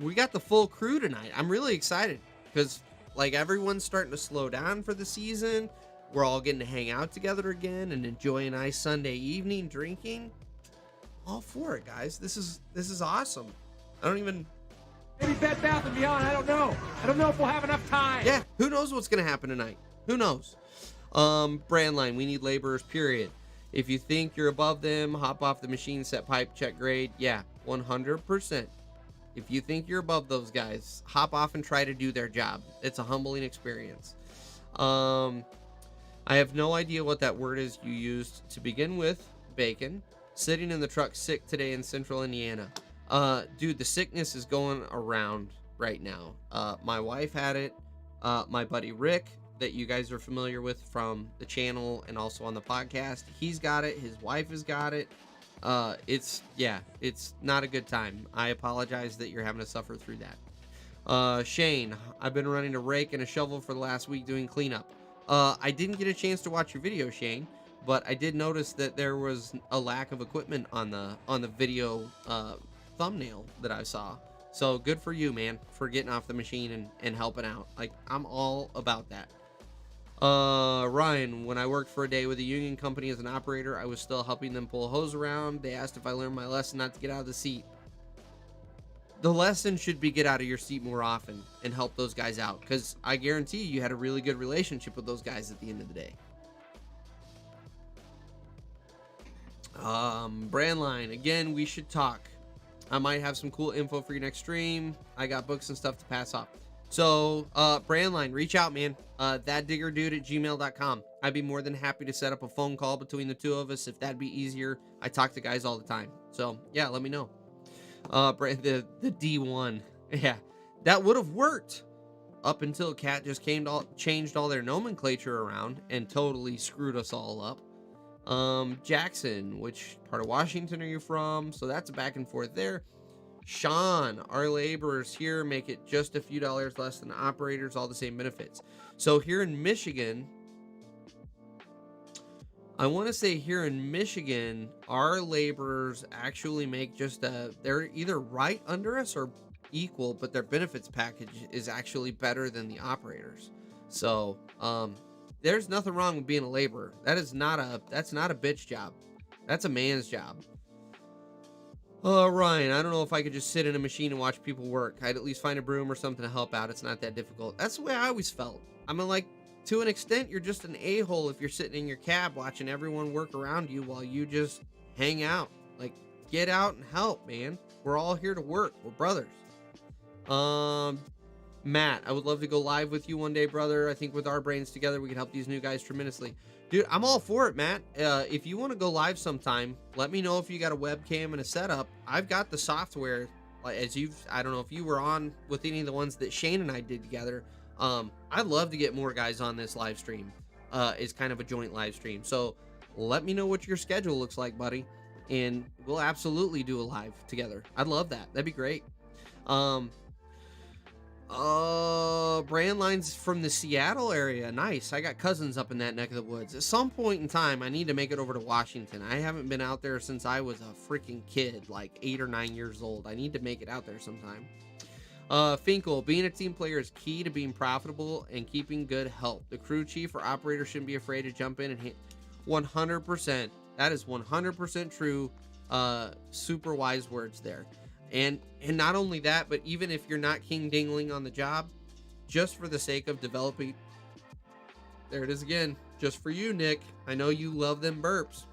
We got the full crew tonight. I'm really excited because everyone's starting to slow down for the season. We're all getting to hang out together again and enjoy a nice Sunday evening drinking. All for it, guys. This is awesome. Maybe
Bed Bath & Beyond. I don't know. I don't know if we'll have enough time.
Yeah, who knows what's gonna happen tonight? Who knows? Brandline, we need laborers, period. If you think you're above them, hop off the machine, set pipe, check grade. Yeah, 100%. If you think you're above those guys, hop off and try to do their job. It's a humbling experience. I have no idea what that word is you used to begin with. Bacon. Sitting in the truck sick today in central Indiana. Dude, the sickness is going around right now. My wife had it. My buddy Rick, that you guys are familiar with from the channel and also on the podcast, he's got it. His wife has got it. It's not a good time. I apologize that you're having to suffer through that. Shane, I've been running a rake and a shovel for the last week doing cleanup. I didn't get a chance to watch your video, Shane, but I did notice that there was a lack of equipment on the video thumbnail that I saw. So good for you, man, for getting off the machine and helping out. Like, I'm all about that. Ryan, when I worked for a day with a union company as an operator, I was still helping them pull a hose around. They asked if I learned my lesson not to get out of the seat. The lesson should be get out of your seat more often and help those guys out, because I guarantee you had a really good relationship with those guys at the end of the day. Brandline, again, we should talk. I might have some cool info for your next stream. I got books and stuff to pass off. So, Brandline, reach out, man. thatdiggerdude@gmail.com. I'd be more than happy to set up a phone call between the two of us if that'd be easier. I talk to guys all the time. So, yeah, let me know. The D1. Yeah, that would have worked up until Cat just changed all their nomenclature around and totally screwed us all up. Jackson, which part of Washington are you from? So that's a back and forth there. Sean, our laborers here make it just a few dollars less than operators, all the same benefits. So here in Michigan, I want to say here in Michigan, our laborers actually make they're either right under us or equal, but their benefits package is actually better than the operators. So, there's nothing wrong with being a laborer. That's not a bitch job. That's a man's job. Ryan, I don't know if I could just sit in a machine and watch people work. I'd at least find a broom or something to help out. It's not that difficult. That's the way I always felt. I mean, like, to an extent, you're just an a-hole if you're sitting in your cab watching everyone work around you while you just hang out. Like, get out and help, man. We're all here to work. We're brothers. Matt, I would love to go live with you one day, brother. I think with our brains together, we could help these new guys tremendously. Dude, I'm all for it, Matt. If you want to go live sometime, let me know if you got a webcam and a setup. I've got the software. Like, I don't know if you were on with any of the ones that Shane and I did together. I'd love to get more guys on this live stream. It's kind of a joint live stream. So let me know what your schedule looks like, buddy. And we'll absolutely do a live together. I'd love that. That'd be great. Brandline's from the Seattle area. Nice. I got cousins up in that neck of the woods. At some point in time, I need to make it over to Washington. I haven't been out there since I was a freaking kid, like 8 or 9 years old. I need to make it out there sometime. Finkel, being a team player is key to being profitable and keeping good health. The crew chief or operator shouldn't be afraid to jump in and hit 100%. That is 100% true. Super wise words there. And not only that, but even if you're not king dingling on the job, just for the sake of developing, there it is again, just for you, Nick. I know you love them burps.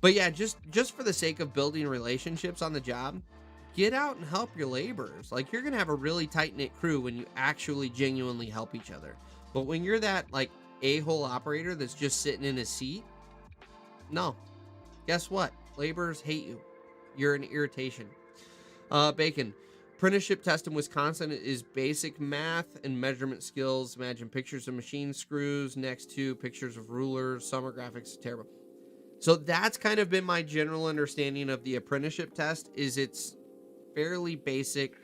But yeah, just for the sake of building relationships on the job, get out and help your laborers. Like, you're gonna have a really tight-knit crew when you actually genuinely help each other. But when you're that like a-hole operator that's just sitting in his seat, no. Guess what? Laborers hate you. You're an irritation. Bacon. Apprenticeship test in Wisconsin is basic math and measurement skills. Imagine pictures of machine screws next to pictures of rulers. Summer graphics, terrible. So that's kind of been my general understanding of the apprenticeship test, is it's fairly basic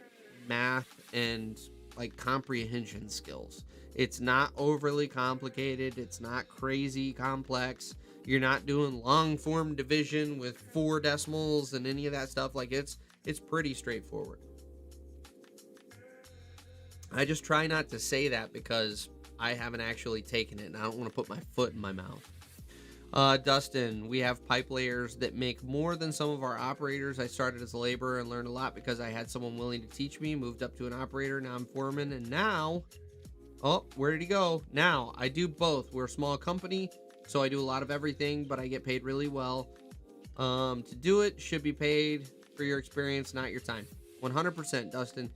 math and like comprehension skills. It's not overly complicated. It's not crazy complex. You're not doing long form division with 4 decimals and any of that stuff. Like, it's pretty straightforward. I just try not to say that because I haven't actually taken it and I don't want to put my foot in my mouth. Dustin, we have pipe layers that make more than some of our operators. I started as a laborer and learned a lot because I had someone willing to teach me, moved up to an operator. Now I'm foreman, and now, oh, where did he go? Now I do both. We're a small company, so I do a lot of everything, but I get paid really well. To do it, should be paid for your experience, not your time. 100%, Dustin.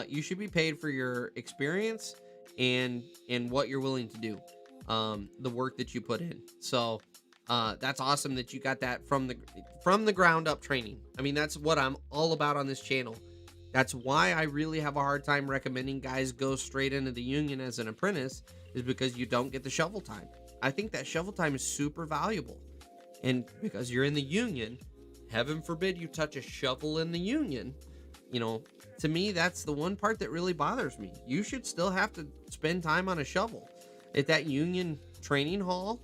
You should be paid for your experience and what you're willing to do, the work that you put in. So that's awesome that you got that from the ground up training. I mean, that's what I'm all about on this channel. That's why I really have a hard time recommending guys go straight into the union as an apprentice, is because you don't get the shovel time. I think that shovel time is super valuable. And because you're in the union, heaven forbid you touch a shovel in the union, you know, to me, that's the one part that really bothers me. You should still have to spend time on a shovel. At that union training hall,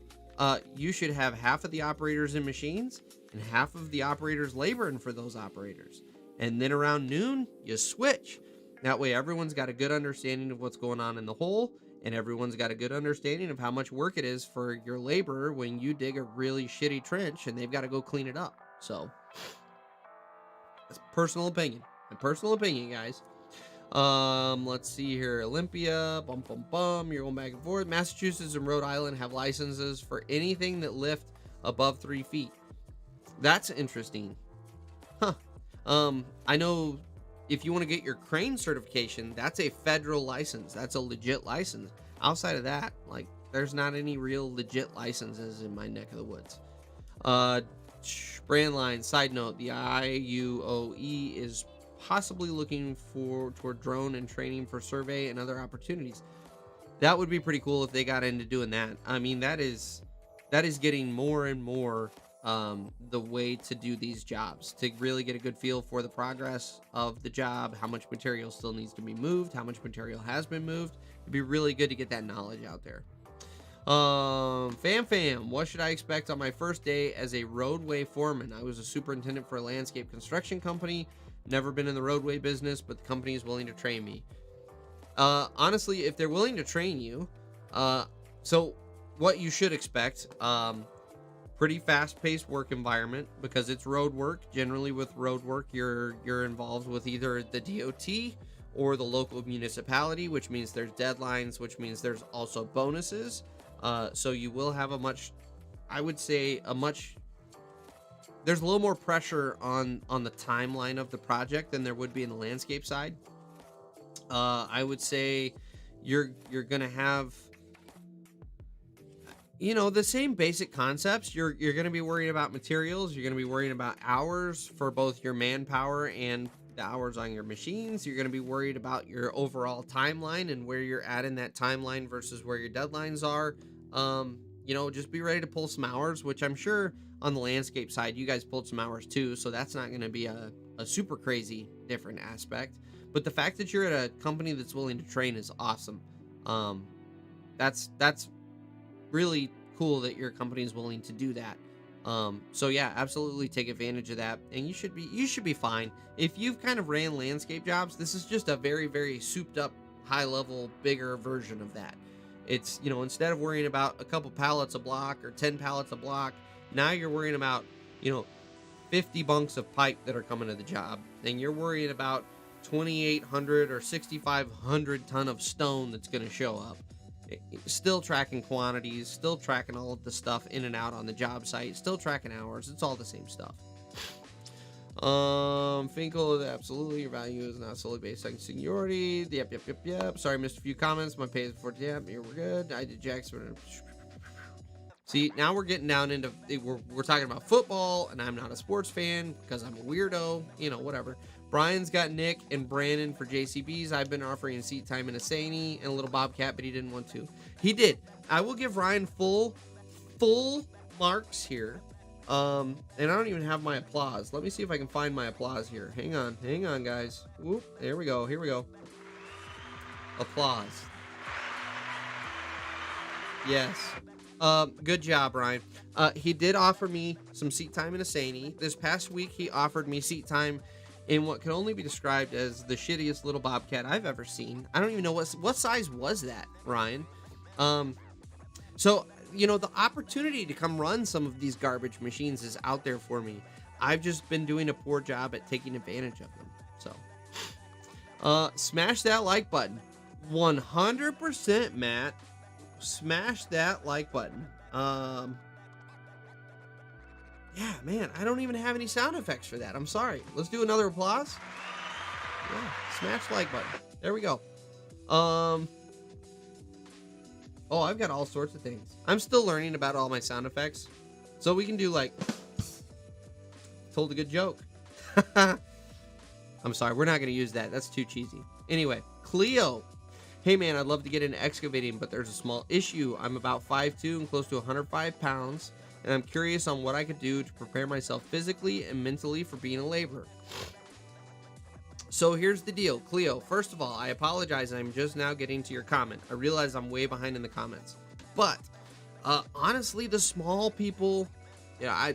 you should have half of the operators in machines and half of the operators laboring for those operators. And then around noon, you switch. That way everyone's got a good understanding of what's going on in the hole, and everyone's got a good understanding of how much work it is for your laborer when you dig a really shitty trench and they've got to go clean it up. So that's personal opinion. My personal opinion, guys. Let's see here. Olympia, you're going back and forth. Massachusetts and Rhode Island have licenses for anything that lift above 3 feet. That's interesting. Huh. I know if you want to get your crane certification, that's a federal license. That's a legit license. Outside of that, like, there's not any real legit licenses in my neck of the woods. Brand line, side note, the IUOE is possibly looking toward drone and training for survey and other opportunities. That would be pretty cool if they got into doing that. I mean, that is getting more and more the way to do these jobs, to really get a good feel for the progress of the job, how much material still needs to be moved, how much material has been moved. It'd be really good to get that knowledge out there. Fam, what should I expect on my first day as a roadway foreman? I was a superintendent for a landscape construction company. Never been in the roadway business, but the company is willing to train me. Honestly, if they're willing to train you, so what you should expect, pretty fast-paced work environment, because it's road work. Generally with road work, you're involved with either the DOT or the local municipality, which means there's deadlines, which means there's also bonuses. So you will have there's a little more pressure on the timeline of the project than there would be in the landscape side. I would say you're gonna have, you know, the same basic concepts. You're going to be worrying about materials. You're going to be worrying about hours for both your manpower and the hours on your machines. You're going to be worried about your overall timeline and where you're at in that timeline versus where your deadlines are. You know, just be ready to pull some hours, which I'm sure on the landscape side, you guys pulled some hours too. So that's not going to be a super crazy different aspect. But the fact that you're at a company that's willing to train is awesome. That's really cool that your company is willing to do that. So yeah, absolutely take advantage of that, and you should be fine. If you've kind of ran landscape jobs, this is just a very, very souped up, high level, bigger version of that. It's, you know, instead of worrying about a couple pallets a block or 10 pallets a block, now you're worrying about, you know, 50 bunks of pipe that are coming to the job, and you're worrying about 2,800 or 6,500 ton of stone that's going to show up. Still tracking quantities, still tracking all of the stuff in and out on the job site, still tracking hours. It's all the same stuff. Finkel, absolutely, your value is not solely based on seniority. Yep. Sorry, missed a few comments. My pay is for here we're good. I did Jackson. See, now we're getting down into we're talking about football, and I'm not a sports fan because I'm a weirdo. You know, whatever. Brian's got Nick and Brandon for JCBs. I've been offering seat time in a Saney and a little Bobcat, but he didn't want to. He did. I will give Ryan full marks here. And I don't even have my applause. Let me see if I can find my applause here. Hang on, guys. Whoop, there we go. Here we go. Applause. Yes. Good job, Ryan. He did offer me some seat time in a Saney. This past week, he offered me seat time in what can only be described as the shittiest little Bobcat I've ever seen. I don't even know what size was that, Ryan. So, you know, the opportunity to come run some of these garbage machines is out there for me. I've just been doing a poor job at taking advantage of them. So, smash that like button. 100%, Matt. Smash that like button. Yeah, man, I don't even have any sound effects for that. I'm sorry. Let's do another applause. Yeah, smash the like button. There we go. Oh, I've got all sorts of things. I'm still learning about all my sound effects. So we can do like, told a good joke. I'm sorry, we're not going to use that. That's too cheesy. Anyway, Cleo. Hey man, I'd love to get into excavating, but there's a small issue. I'm about 5'2" and close to 105 pounds, and I'm curious on what I could do to prepare myself physically and mentally for being a laborer. So here's the deal, Cleo. First of all, I apologize. I'm just now getting to your comment. I realize I'm way behind in the comments. But honestly, the small people, yeah,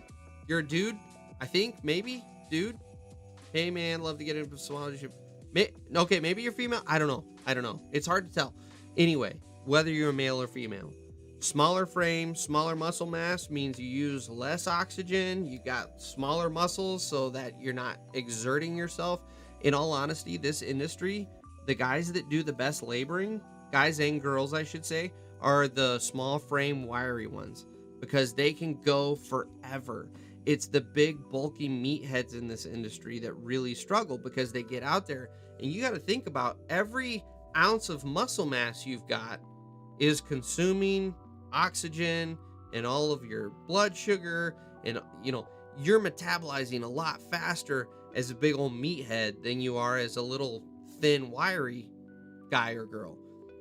you're a dude, I think, maybe, dude. Hey man, love to get into small. Okay, maybe you're female. I don't know. It's hard to tell. Anyway, whether you're a male or female, smaller frame, smaller muscle mass means you use less oxygen. You got smaller muscles so that you're not exerting yourself. In all honesty, this industry, the guys that do the best laboring, guys and girls, I should say, are the small frame, wiry ones, because they can go forever. It's the big, bulky meatheads in this industry that really struggle because they get out there, and you got to think about every ounce of muscle mass you've got is consuming oxygen and all of your blood sugar, and you're metabolizing a lot faster as a big old meathead than you are as a little thin, wiry guy or girl.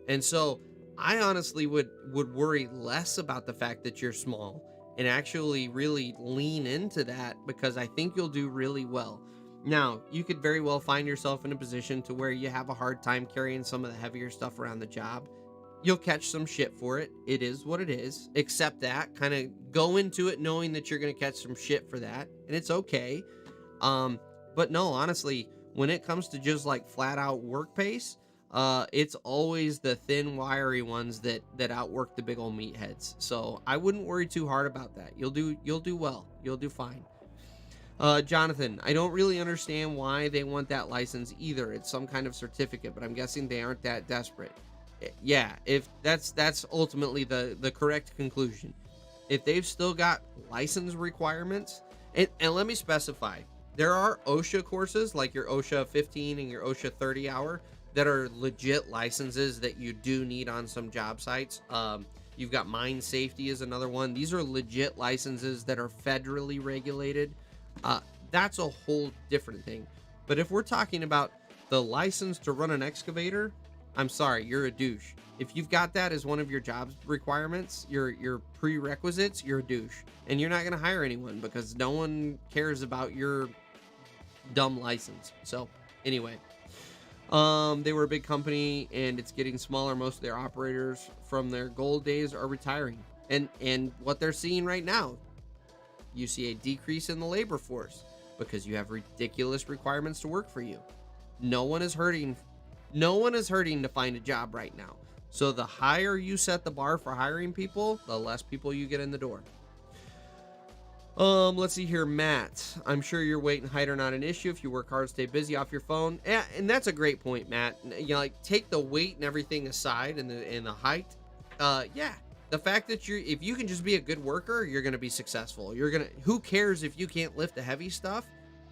And so I honestly would worry less about the fact that you're small and actually really lean into that, because I think you'll do really well. Now, you could very well find yourself in a position to where you have a hard time carrying some of the heavier stuff around the job. You'll catch some shit for it. It is what it is. Accept that. Kind of go into it knowing that you're going to catch some shit for that, and it's okay. But no, honestly, when it comes to just like flat out work pace, it's always the thin, wiry ones that outwork the big old meatheads. So I wouldn't worry too hard about that. You'll do well. You'll do fine. Jonathan, I don't really understand why they want that license either. It's some kind of certificate, but I'm guessing they aren't that desperate. Yeah, if that's ultimately the correct conclusion. If they've still got license requirements, and let me specify, there are OSHA courses like your OSHA 15 and your OSHA 30 hour that are legit licenses that you do need on some job sites. You've got mine safety is another one. These are legit licenses that are federally regulated. That's a whole different thing. But if we're talking about the license to run an excavator, I'm sorry, you're a douche. If you've got that as one of your job requirements, your prerequisites, you're a douche. And you're not going to hire anyone because no one cares about your dumb license. So anyway, they were a big company and it's getting smaller. Most of their operators from their gold days are retiring. And what they're seeing right now, you see a decrease in the labor force because you have ridiculous requirements to work for you. No one is hurting to find a job right now. So the higher you set the bar for hiring people, the less people you get in the door. Let's see here, Matt. I'm sure your weight and height are not an issue. If you work hard, stay busy off your phone. Yeah, and that's a great point, Matt. Like take the weight and everything aside and the height. Yeah. The fact that if you can just be a good worker, you're going to be successful. Who cares if you can't lift the heavy stuff?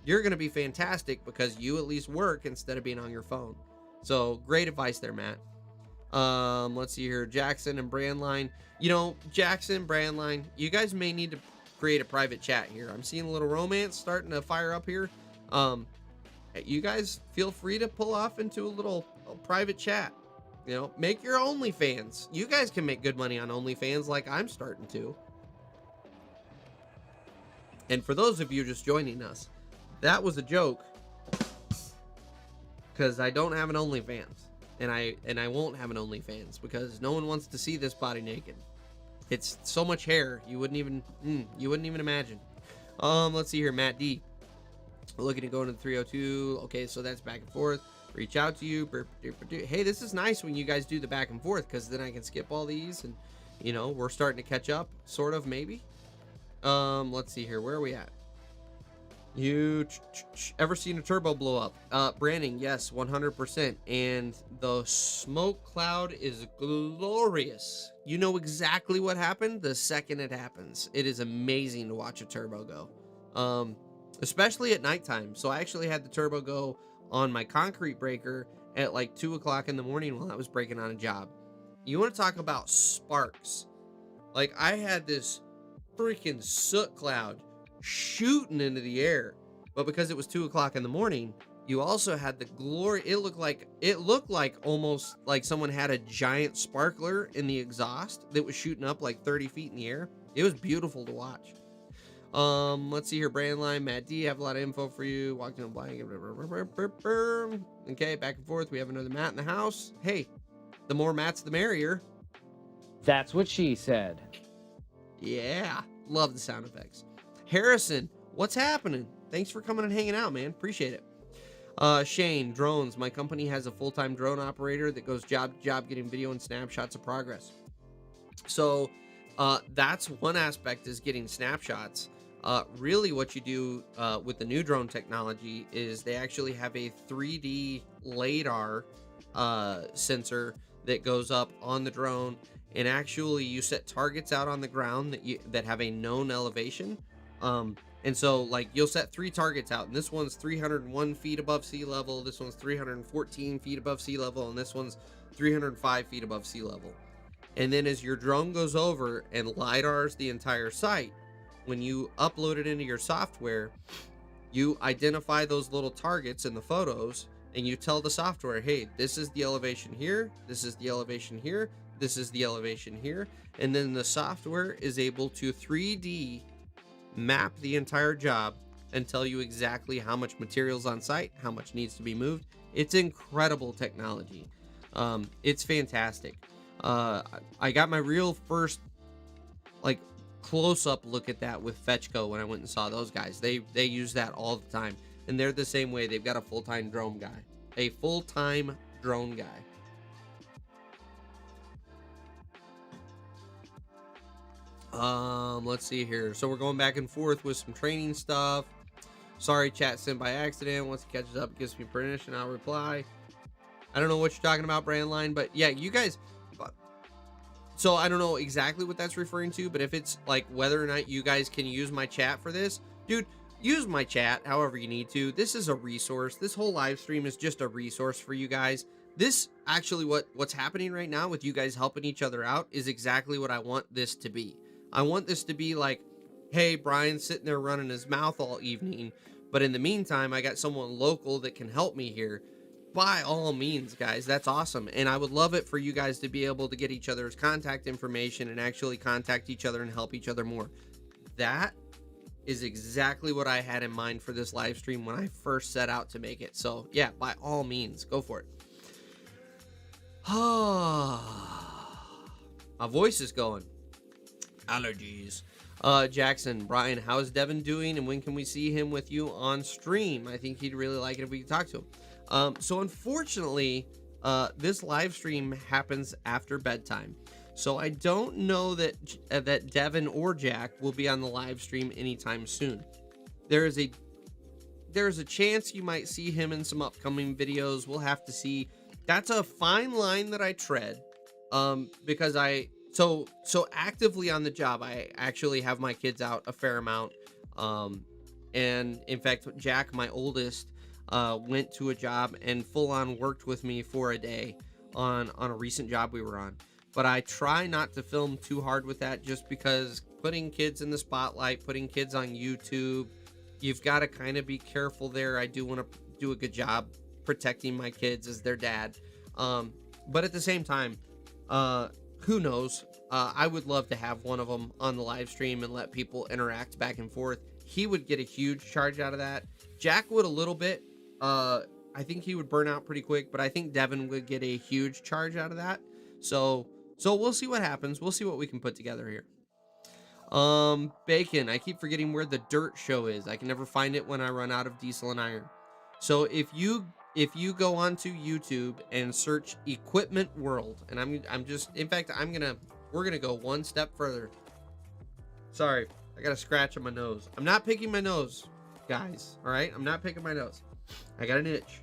You're going to be fantastic because you at least work instead of being on your phone. So great advice there, Matt. Let's see here. Jackson and Brandline. Jackson, Brandline, you guys may need to create a private chat here. I'm seeing a little romance starting to fire up here. You guys feel free to pull off into a private chat. Make your OnlyFans. You guys can make good money on OnlyFans like I'm starting to. And for those of you just joining us, that was a joke. Because I don't have an OnlyFans. And I won't have an OnlyFans because no one wants to see this body naked. It's so much hair, you wouldn't even imagine. Let's see here, Matt D. We're looking to go into the 302. Okay, so that's back and forth. Reach out to you. Hey, this is nice when you guys do the back and forth because then I can skip all these and we're starting to catch up, sort of, maybe. Let's see here. Where are we at? You ever seen a turbo blow up? Branding, yes, 100%. And the smoke cloud is glorious. you know exactly what happened the second it happens. It is amazing to watch a turbo go, especially at nighttime. So I actually had the turbo go on my concrete breaker at like 2 o'clock in the morning while I was breaking on a job. You want to talk about sparks? Like, I had this freaking soot cloud shooting into the air, but because it was 2 o'clock in the morning, you also had the glory. It looked like almost like someone had a giant sparkler in the exhaust that was shooting up like 30 feet in the air. It was beautiful to watch. Let's see here. Brand line, Matt D, have a lot of info for you. Walked in a blanket. Okay, back and forth. We have another Matt in the house. Hey, the more Matts, the merrier.
That's what she said.
Yeah, love the sound effects. Harrison, what's happening? Thanks for coming and hanging out, man. Appreciate it. Shane, drones. My company has a full-time drone operator that goes job to job getting video and snapshots of progress. So that's one aspect, is getting snapshots. Really what you do with the new drone technology is they actually have a 3D LiDAR sensor that goes up on the drone, and actually you set targets out on the ground that have a known elevation. And so, like, you'll set 3 targets out, and this one's 301 feet above sea level, this one's 314 feet above sea level, and this one's 305 feet above sea level. And then as your drone goes over and LiDARs the entire site, when you upload it into your software, you identify those little targets in the photos, and you tell the software, hey, this is the elevation here, this is the elevation here, this is the elevation here. And then the software is able to 3D map the entire job and tell you exactly how much material's on site, how much needs to be moved. It's incredible technology. It's fantastic. I got my real first like close-up look at that with Fetchco when I went and saw those guys. They use that all the time, and they're the same way. They've got a full-time drone guy. Let's see here. So we're going back and forth with some training stuff. Sorry, chat sent by accident. Once it catches up, gives me permission, I'll reply. I don't know what you're talking about, Brandline, but yeah, you guys. So I don't know exactly what that's referring to, but if it's like whether or not you guys can use my chat for this, dude, use my chat however you need to. This is a resource. This whole live stream is just a resource for you guys. This actually what's happening right now with you guys helping each other out is exactly what I want this to be. I want this to be like, hey, Brian's sitting there running his mouth all evening, but in the meantime, I got someone local that can help me here. By all means, guys, that's awesome. And I would love it for you guys to be able to get each other's contact information and actually contact each other and help each other more. That is exactly what I had in mind for this live stream when I first set out to make it. So yeah, by all means, go for it. My voice is going. Allergies. Jackson, Brian, how's Devin doing, and when can we see him with you on stream? I think he'd really like it if we could talk to him. So unfortunately, this live stream happens after bedtime. So I don't know that that Devin or Jack will be on the live stream anytime soon. There's a chance you might see him in some upcoming videos. We'll have to see. That's a fine line that I tread, because so actively on the job, I actually have my kids out a fair amount. And in fact, Jack, my oldest, went to a job and full on worked with me for a day on a recent job we were on. But I try not to film too hard with that, just because putting kids in the spotlight, putting kids on YouTube, you've got to kind of be careful there. I do want to do a good job protecting my kids as their dad. But at the same time, who knows? I would love to have one of them on the live stream and let people interact back and forth. He would get a huge charge out of that. Jack would a little bit. I think he would burn out pretty quick, but I think Devin would get a huge charge out of that. So we'll see what happens. We'll see what we can put together here. Bacon, I keep forgetting where the dirt show is. I can never find it when I run out of diesel and iron. So if you go onto YouTube and search Equipment World, and we're gonna go one step further. Sorry, I got a scratch on my nose. I'm not picking my nose, guys. All right, I'm not picking my nose. I got an itch.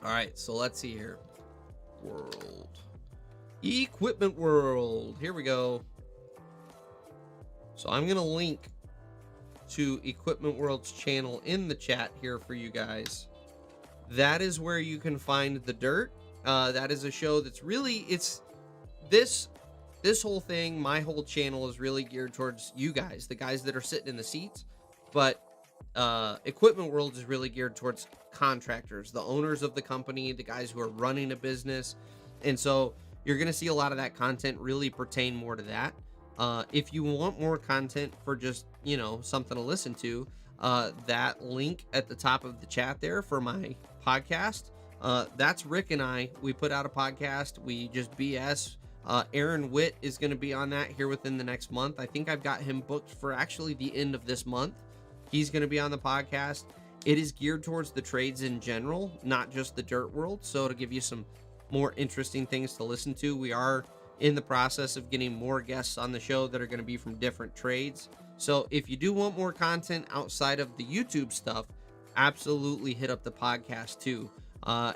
All right, so let's see here. World. Equipment World. Here we go. So I'm going to link to Equipment World's channel in the chat here for you guys. That is where you can find the dirt. That is a show that's really, it's this whole thing, my whole channel is really geared towards you guys, the guys that are sitting in the seats. But Equipment World is really geared towards contractors, the owners of the company, the guys who are running a business. And so you're going to see a lot of that content really pertain more to that. If you want more content for just, you know, something to listen to, that link at the top of the chat there for my podcast, that's Rick and I. We put out a podcast. We just BS. Aaron Witt is going to be on that here within the next month. I think I've got him booked for actually the end of this month. He's going to be on the podcast. It is geared towards the trades in general, not just the dirt world. So to give you some more interesting things to listen to, we are in the process of getting more guests on the show that are going to be from different trades. So if you do want more content outside of the YouTube stuff, absolutely hit up the podcast too.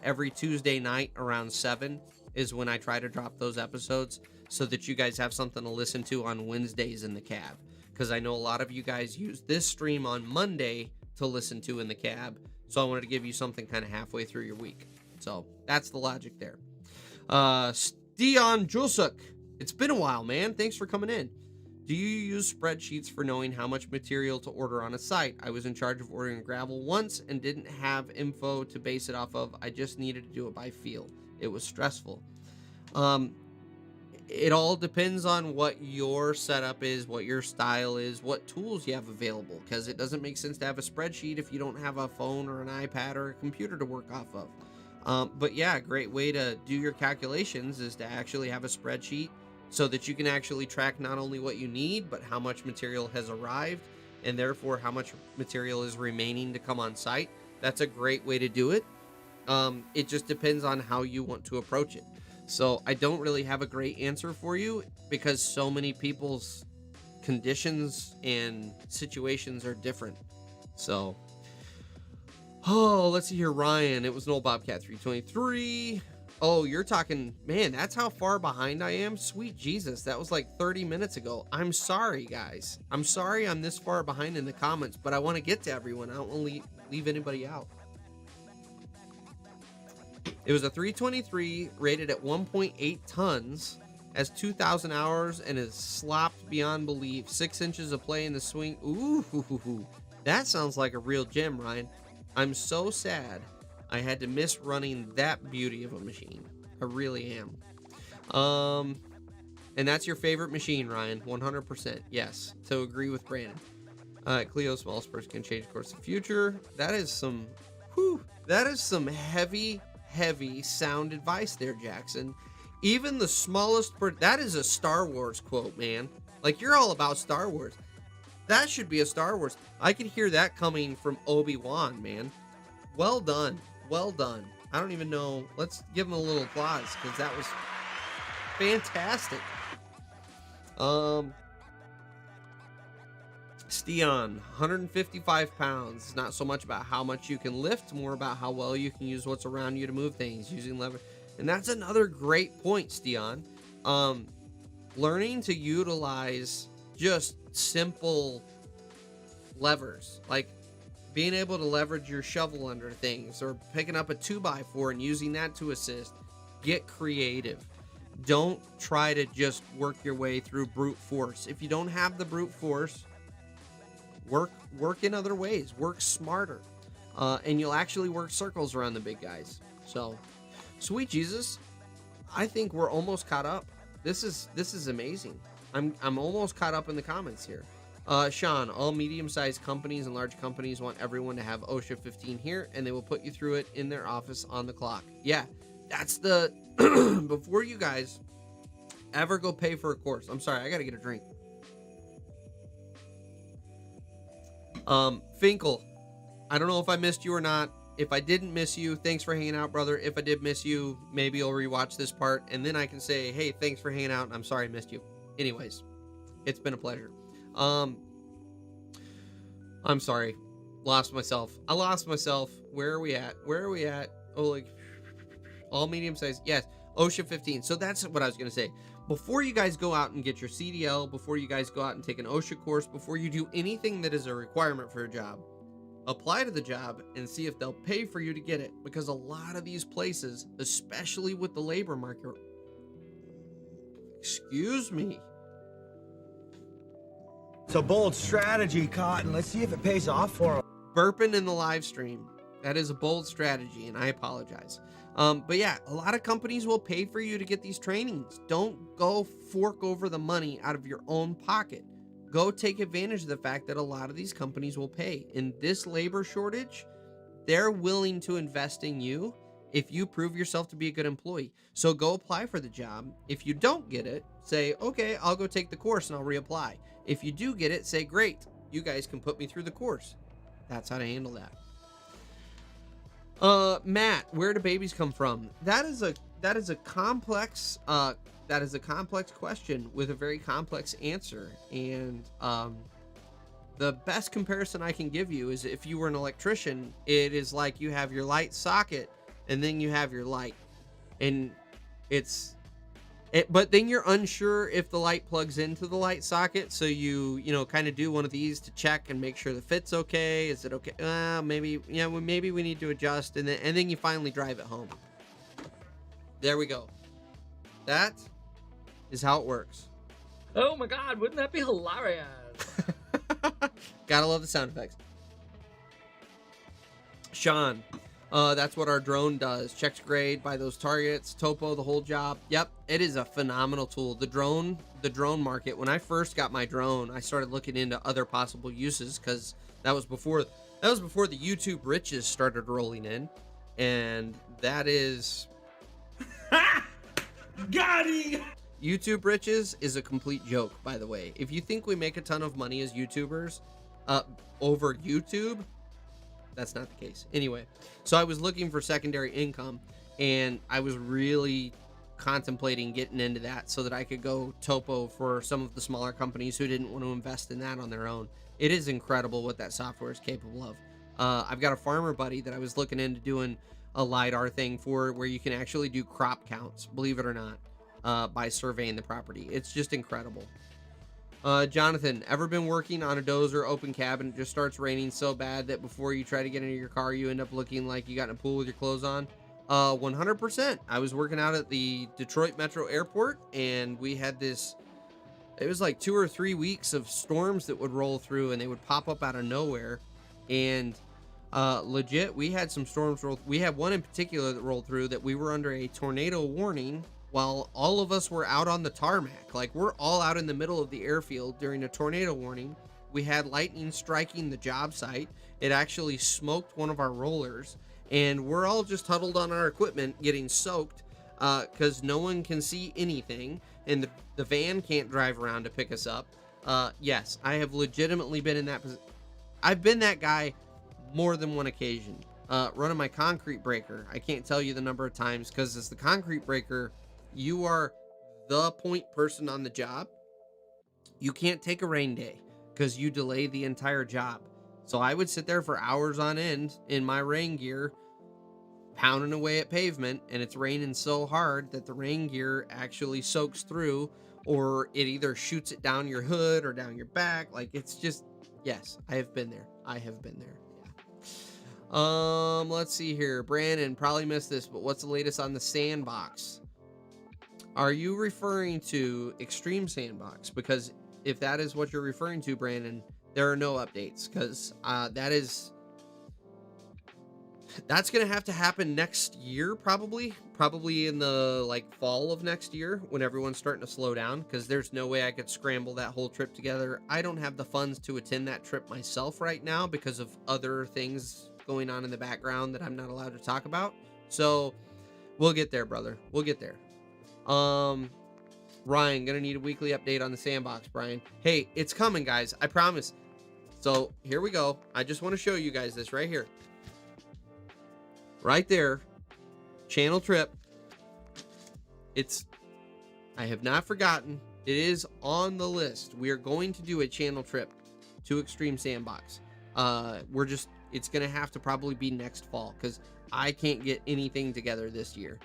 Every Tuesday night around 7 is when I try to drop those episodes so that you guys have something to listen to on Wednesdays in the cab. Because I know a lot of you guys use this stream on Monday to listen to in the cab. So I wanted to give you something kind of halfway through your week. So that's the logic there. Stian Jusuk, it's been a while, man. Thanks for coming in. Do you use spreadsheets for knowing how much material to order on a site? I was in charge of ordering gravel once and didn't have info to base it off of. I just needed to do it by feel. It was stressful. It all depends on what your setup is, what your style is, what tools you have available, because it doesn't make sense to have a spreadsheet if you don't have a phone or an iPad or a computer to work off of. But yeah, a great way to do your calculations is to actually have a spreadsheet so that you can actually track not only what you need, but how much material has arrived and therefore how much material is remaining to come on site. That's a great way to do it. It just depends on how you want to approach it. So I don't really have a great answer for you because so many people's conditions and situations are different. So oh, let's see here, Ryan. It was an old Bobcat 323. Oh, you're talking, man, that's how far behind I am? Sweet Jesus, that was like 30 minutes ago. I'm sorry, guys. I'm sorry I'm this far behind in the comments, but I want to get to everyone. I don't want to leave anybody out. It was a 323 rated at 1.8 tons, has 2,000 hours, and is slopped beyond belief. 6 inches of play in the swing. Ooh, that sounds like a real gem, Ryan. I'm so sad I had to miss running that beauty of a machine. I really am. And that's your favorite machine, Ryan. 100%. Yes. To agree with Brandon. Cleo small spurs can change course of future. That is some, that is some heavy sound advice there, Jackson. Even the smallest that is a Star Wars quote, man. Like, you're all about Star Wars. That should be a Star Wars. I could hear that coming from Obi-Wan, man. Well done. Well done. I don't even know. Let's give him a little applause because that was fantastic. Stian, 155 pounds. It's not so much about how much you can lift, more about how well you can use what's around you to move things using lever. And that's another great point, Stian. Learning to utilize just simple levers, like being able to leverage your shovel under things or picking up a 2x4 and using that to assist. Get creative. Don't try to just work your way through brute force. If you don't have the brute force, work in other ways. Work smarter, and you'll actually work circles around the big guys. So, sweet Jesus, I think we're almost caught up. This is amazing. I'm almost caught up in the comments here. Sean, all medium-sized companies and large companies want everyone to have OSHA 15 here, and they will put you through it in their office on the clock. Yeah, that's the before you guys ever go pay for a course. I'm sorry, I gotta get a drink. Finkel, I don't know if I missed you or not. If I didn't miss you, thanks for hanging out, brother. If I did miss you, maybe I'll rewatch this part, and then I can say, hey, thanks for hanging out. I'm sorry I missed you. Anyways, it's been a pleasure. I'm sorry. Lost myself. I lost myself. Where are we at? Oh, like all medium size. Yes. OSHA 15. So that's what I was going to say. Before you guys go out and get your CDL, before you guys go out and take an OSHA course, before you do anything that is a requirement for a job, apply to the job and see if they'll pay for you to get it. Because a lot of these places, especially with the labor market, excuse me.
It's a bold strategy, Cotton. Let's see if it pays off for him.
Burping in the live stream. That is a bold strategy, and I apologize. But yeah, a lot of companies will pay for you to get these trainings. Don't go fork over the money out of your own pocket. Go take advantage of the fact that a lot of these companies will pay. In this labor shortage, they're willing to invest in you if you prove yourself to be a good employee. So go apply for the job. If you don't get it, say, okay, I'll go take the course and I'll reapply. If you do get it, say, great, you guys can put me through the course. That's how to handle that. Matt, where do babies come from? That is a complex question with a very complex answer. And the best comparison I can give you is if you were an electrician, it is like you have your light socket and then you have your light, and but then you're unsure if the light plugs into the light socket. So you kind of do one of these to check and make sure the fit's okay. Is it okay? Maybe we need to adjust, and then you finally drive it home. There we go. That is how it works.
Oh my God, wouldn't that be hilarious?
Gotta love the sound effects. Sean, that's what our drone does. Checks grade by those targets, topo, the whole job. Yep, it is a phenomenal tool. The drone market, when I first got my drone, I started looking into other possible uses, because that was before the YouTube riches started rolling in. And that is
Got him!
YouTube riches is a complete joke, by the way. If you think we make a ton of money as YouTubers over YouTube, that's not the case. Anyway, so I was looking for secondary income, and I was really contemplating getting into that so that I could go topo for some of the smaller companies who didn't want to invest in that on their own. It is incredible what that software is capable of. I've got a farmer buddy that I was looking into doing a LiDAR thing for, where you can actually do crop counts, believe it or not, by surveying the property. It's just incredible. Jonathan, ever been working on a dozer open cab and it just starts raining so bad that before you try to get into your car, you end up looking like you got in a pool with your clothes on? 100%. I was working out at the Detroit Metro Airport, and we had this, it was like 2 or 3 weeks of storms that would roll through, and they would pop up out of nowhere. And legit, we had some storms roll. We had one in particular that rolled through that we were under a tornado warning while all of us were out on the tarmac. Like, we're all out in the middle of the airfield during a tornado warning. We had lightning striking the job site. It actually smoked one of our rollers, and we're all just huddled on our equipment getting soaked because no one can see anything, and the van can't drive around to pick us up. Yes, I have legitimately been in that position. I've been that guy more than one occasion. Running my concrete breaker, I can't tell you the number of times, because as the concrete breaker, you are the point person on the job. You can't take a rain day because you delay the entire job. So I would sit there for hours on end in my rain gear, pounding away at pavement, and it's raining so hard that the rain gear actually soaks through, or it either shoots it down your hood or down your back. Like, it's just, yes, I have been there. Yeah. Let's see here. Brandon, probably missed this, but what's the latest on the sandbox? Are you referring to Extreme Sandbox? Because if that is what you're referring to, Brandon, there are no updates, because that's going to have to happen next year, probably in the fall of next year, when everyone's starting to slow down, because there's no way I could scramble that whole trip together. I don't have the funds to attend that trip myself right now because of other things going on in the background that I'm not allowed to talk about. So we'll get there, brother. We'll get there. Ryan, gonna need a weekly update on the sandbox, Brian. Hey, it's coming, guys. I promise. So here we go. I just want to show you guys this right here. Right there. Channel trip. I have not forgotten. It is on the list. We are going to do a channel trip to Extreme Sandbox. It's gonna have to probably be next fall, because I can't get anything together this year.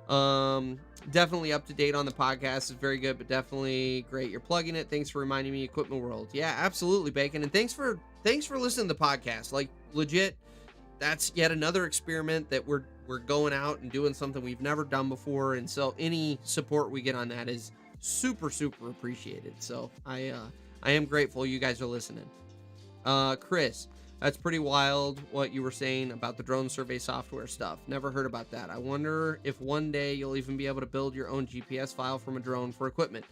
Definitely up to date on the podcast. Is very good, but definitely great. You're plugging it. Thanks for reminding me, Equipment World. Yeah, absolutely, Bacon. And thanks for listening to the podcast. Like, legit, that's yet another experiment that we're going out and doing something we've never done before. And so any support we get on that is super, super appreciated. So I am grateful you guys are listening. Chris, that's pretty wild what you were saying about the drone survey software stuff. Never heard about that. I wonder if one day you'll even be able to build your own GPS file from a drone for equipment.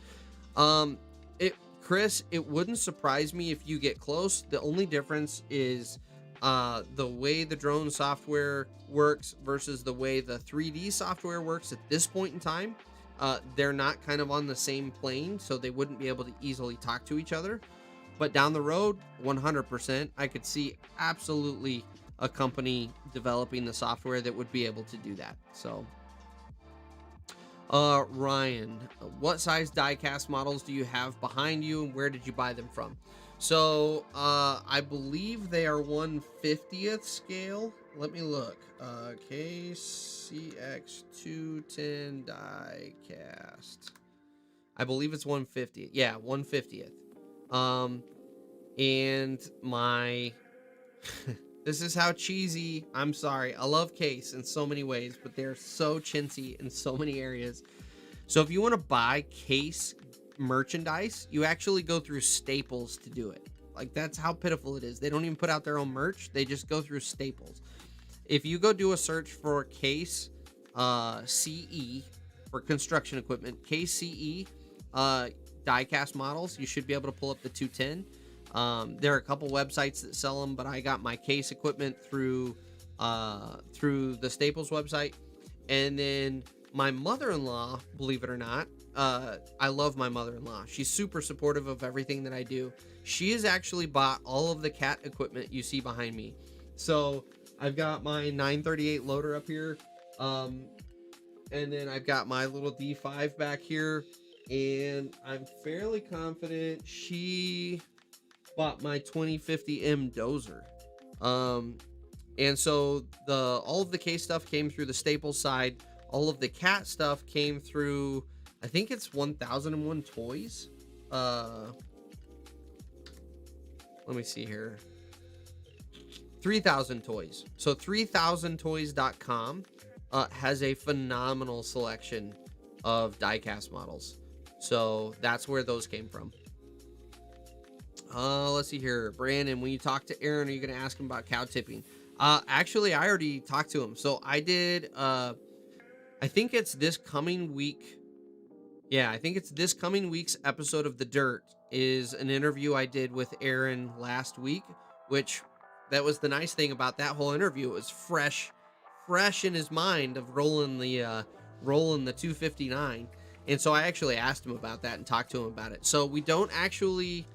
Chris, it wouldn't surprise me if you get close. The only difference is the way the drone software works versus the way the 3D software works at this point in time. They're not kind of on the same plane, so they wouldn't be able to easily talk to each other. But down the road, 100%, I could see absolutely a company developing the software that would be able to do that. So, Ryan, what size die-cast models do you have behind you, and where did you buy them from? So, I believe they are 1/50th scale. Let me look. KCX210 die-cast. I believe it's 1/50th. Yeah, 1/50th. And my, this is how cheesy, I'm sorry. I love Case in so many ways, but they're so chintzy in so many areas. So if you want to buy Case merchandise, you actually go through Staples to do it. Like, that's how pitiful it is. They don't even put out their own merch. They just go through Staples. If you go do a search for Case, CE for construction equipment, Case CE, die-cast models, you should be able to pull up the 210. There are a couple websites that sell them, but I got my Case equipment through the Staples website. And then my mother-in-law, believe it or not, I love my mother-in-law. She's super supportive of everything that I do. She has actually bought all of the cat equipment you see behind me. So I've got my 938 loader up here. And then I've got my little D5 back here. And I'm fairly confident she bought my 2050M dozer. And so all of the Case stuff came through the Staples side. All of the cat stuff came through, I think it's 1001 Toys. Let me see here. 3000 Toys. So 3000toys.com has a phenomenal selection of die-cast models. So that's where those came from. Let's see here. Brandon, when you talk to Aaron, are you going to ask him about cow tipping? Actually, I already talked to him. So I did, I think it's this coming week. Yeah, I think it's this coming week's episode of The Dirt is an interview I did with Aaron last week, which that was the nice thing about that whole interview. It was fresh in his mind of rolling the 259. And so I actually asked him about that and talked to him about it. So we don't actually,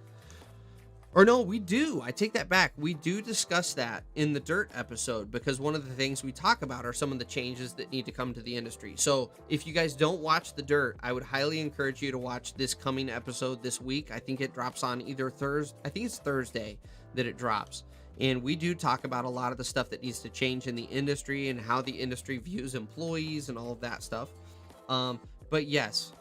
or no, we do. I take that back. We do discuss that in the Dirt episode because one of the things we talk about are some of the changes that need to come to the industry. So if you guys don't watch the Dirt, I would highly encourage you to watch this coming episode this week. I think it drops on either Thursday. I think it's Thursday that it drops. And we do talk about a lot of the stuff that needs to change in the industry and how the industry views employees and all of that stuff. But yes,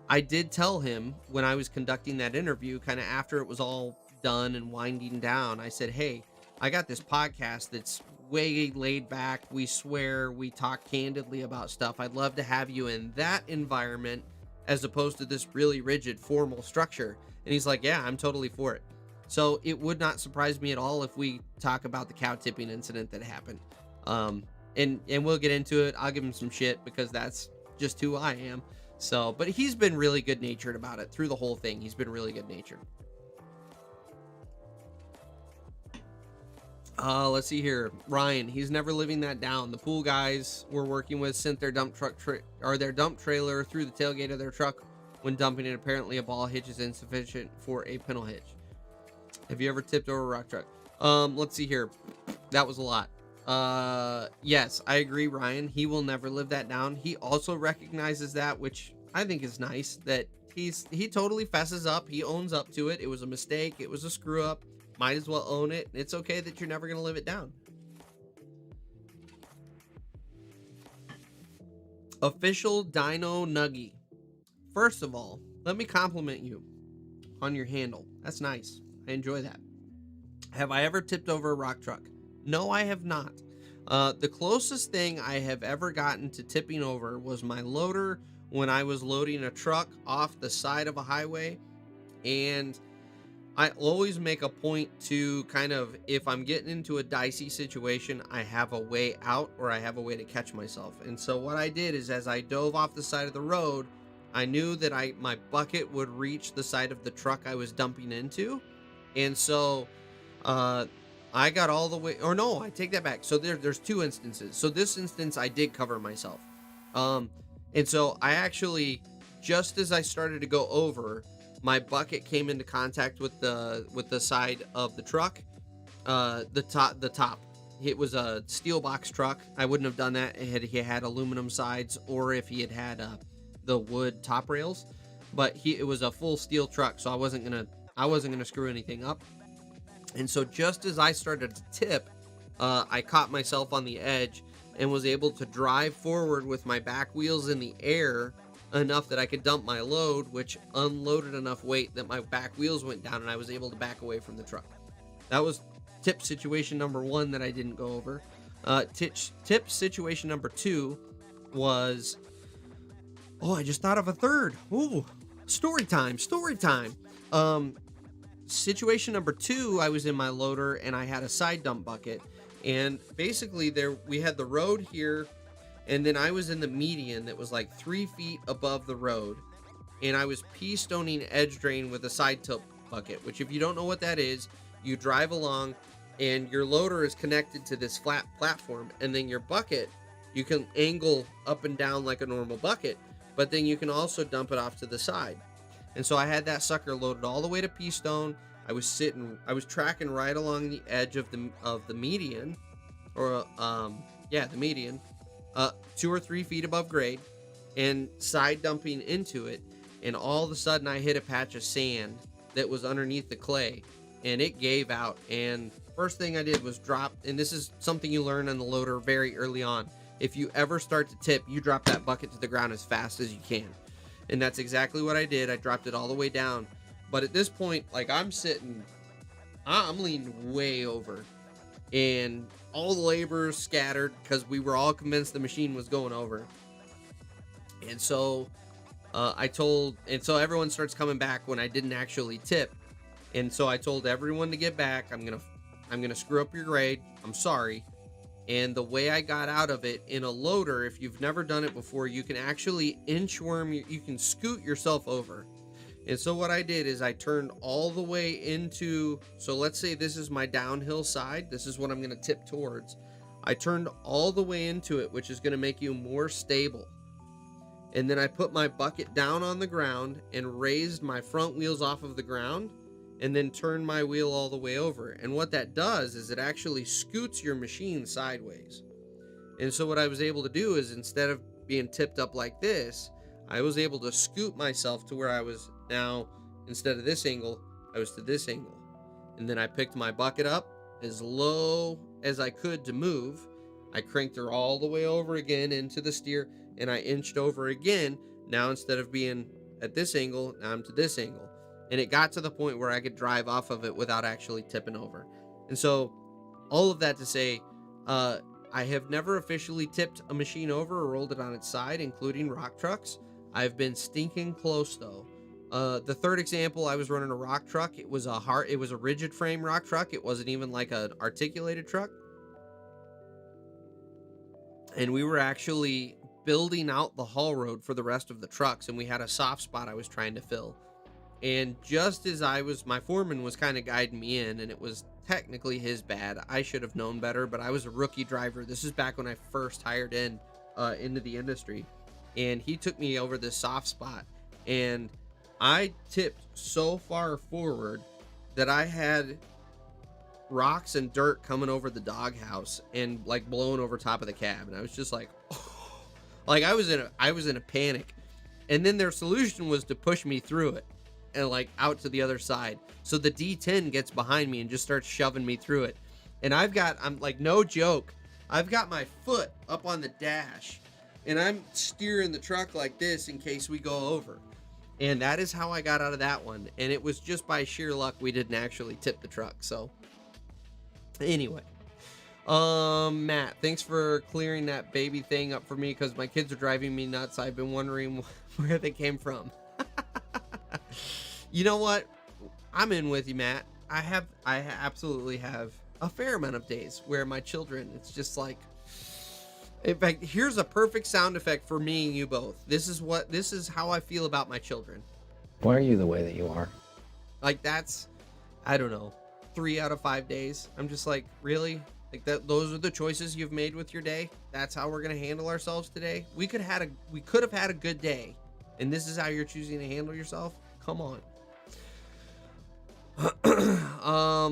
I did tell him when I was conducting that interview, kind of after it was all done and winding down, I said, hey, I got this podcast that's way laid back. We swear, we talk candidly about stuff. I'd love to have you in that environment as opposed to this really rigid formal structure. And he's like, yeah, I'm totally for it. So it would not surprise me at all if we talk about the cow tipping incident that happened. And we'll get into it. I'll give him some shit because that's just who I am. So, but he's been really good natured about it through the whole thing. He's been really good natured. Let's see here. Ryan, he's never living that down. The pool guys we're working with sent their dump truck their dump trailer through the tailgate of their truck when dumping it. Apparently a ball hitch is insufficient for a pintle hitch. Have you ever tipped over a rock truck? Let's see here. That was a lot. Yes, I agree, Ryan. He will never live that down. He also recognizes that, which I think is nice, that he totally fesses up. He owns up to it. It was a mistake. It was a screw up. Might as well own it. It's okay that you're never going to live it down. Official Dino Nuggy. First of all, let me compliment you on your handle. That's nice. I enjoy that. Have I ever tipped over a rock truck? No, I have not. The closest thing I have ever gotten to tipping over was my loader when I was loading a truck off the side of a highway. And I always make a point to kind of, if I'm getting into a dicey situation, I have a way out or I have a way to catch myself. And so what I did is, as I dove off the side of the road, I knew that my bucket would reach the side of the truck I was dumping into. And so I got all the way, or no, I take that back. So there's two instances. So this instance, I did cover myself. And so I actually, just as I started to go over, my bucket came into contact with the side of the truck, the top. It was a steel box truck. I wouldn't have done that had he had aluminum sides, or if he had the wood top rails. But it was a full steel truck, so I wasn't gonna screw anything up. And so just as I started to tip, I caught myself on the edge and was able to drive forward with my back wheels in the air enough that I could dump my load, which unloaded enough weight that my back wheels went down and I was able to back away from the truck. That was tip situation number 1 that I didn't go over. Tip situation number 2 was, I just thought of a third. Ooh, story time. Situation number 2, I was in my loader and I had a side dump bucket, and basically we had the road here, and then I was in the median that was like 3 feet above the road, and I was pea-stoning edge drain with a side tilt bucket, which, if you don't know what that is, you drive along and your loader is connected to this flat platform, and then your bucket, you can angle up and down like a normal bucket, but then you can also dump it off to the side. And so I had that sucker loaded all the way to pea-stone. I was tracking right along the edge of the median, or the median, 2 or 3 feet above grade, and side dumping into it. And all of a sudden I hit a patch of sand that was underneath the clay, and it gave out. And first thing I did was drop, and this is something you learn on the loader very early on. If you ever start to tip, you drop that bucket to the ground as fast as you can. And that's exactly what I did. I dropped it all the way down. But at this point, like, I'm leaning way over, and all the laborers scattered because we were all convinced the machine was going over. And so so everyone starts coming back when I didn't actually tip. And so I told everyone to get back. I'm gonna screw up your grade. I'm sorry. And the way I got out of it in a loader, if you've never done it before, you can actually inchworm, you can scoot yourself over. And so what I did is I turned all the way into, so let's say this is my downhill side. This is what I'm going to tip towards. I turned all the way into it, which is going to make you more stable. And then I put my bucket down on the ground and raised my front wheels off of the ground, and then turned my wheel all the way over. And what that does is it actually scoots your machine sideways. And so what I was able to do is, instead of being tipped up like this, I was able to scoot myself to where I was now. Instead of this angle, I was to this angle. And then I picked my bucket up as low as I could to move. I cranked her all the way over again into the steer, and I inched over again. Now, instead of being at this angle, now I'm to this angle. And it got to the point where I could drive off of it without actually tipping over. And so all of that to say, I have never officially tipped a machine over or rolled it on its side, including rock trucks. I've been stinking close though. The third example, I was running a rock truck. It was a rigid frame rock truck. It wasn't even like an articulated truck. And we were actually building out the haul road for the rest of the trucks, and we had a soft spot I was trying to fill. And just as my foreman was kind of guiding me in, and it was technically his bad. I should have known better, but I was a rookie driver. This is back when I first hired into the industry. And he took me over this soft spot, and I tipped so far forward that I had rocks and dirt coming over the doghouse and like blowing over top of the cab. And I was just like, oh. Like I was in a panic. And then their solution was to push me through it and like out to the other side. So the D10 gets behind me and just starts shoving me through it. And I'm like, no joke, I've got my foot up on the dash, and I'm steering the truck like this in case we go over. And that is how I got out of that one. And it was just by sheer luck we didn't actually tip the truck. So anyway, Matt, thanks for clearing that baby thing up for me, because my kids are driving me nuts. I've been wondering where they came from. You know what? I'm in with you, Matt. I absolutely have a fair amount of days where my children, it's just like, in fact, here's a perfect sound effect for me and you both. This is how I feel about my children.
Why are you the way that you are?
Like, that's, I don't know, 3 out of 5 days. I'm just like, really? Like, those are the choices you've made with your day? That's how we're gonna handle ourselves today? We could have had a good day, and this is how you're choosing to handle yourself? Come on.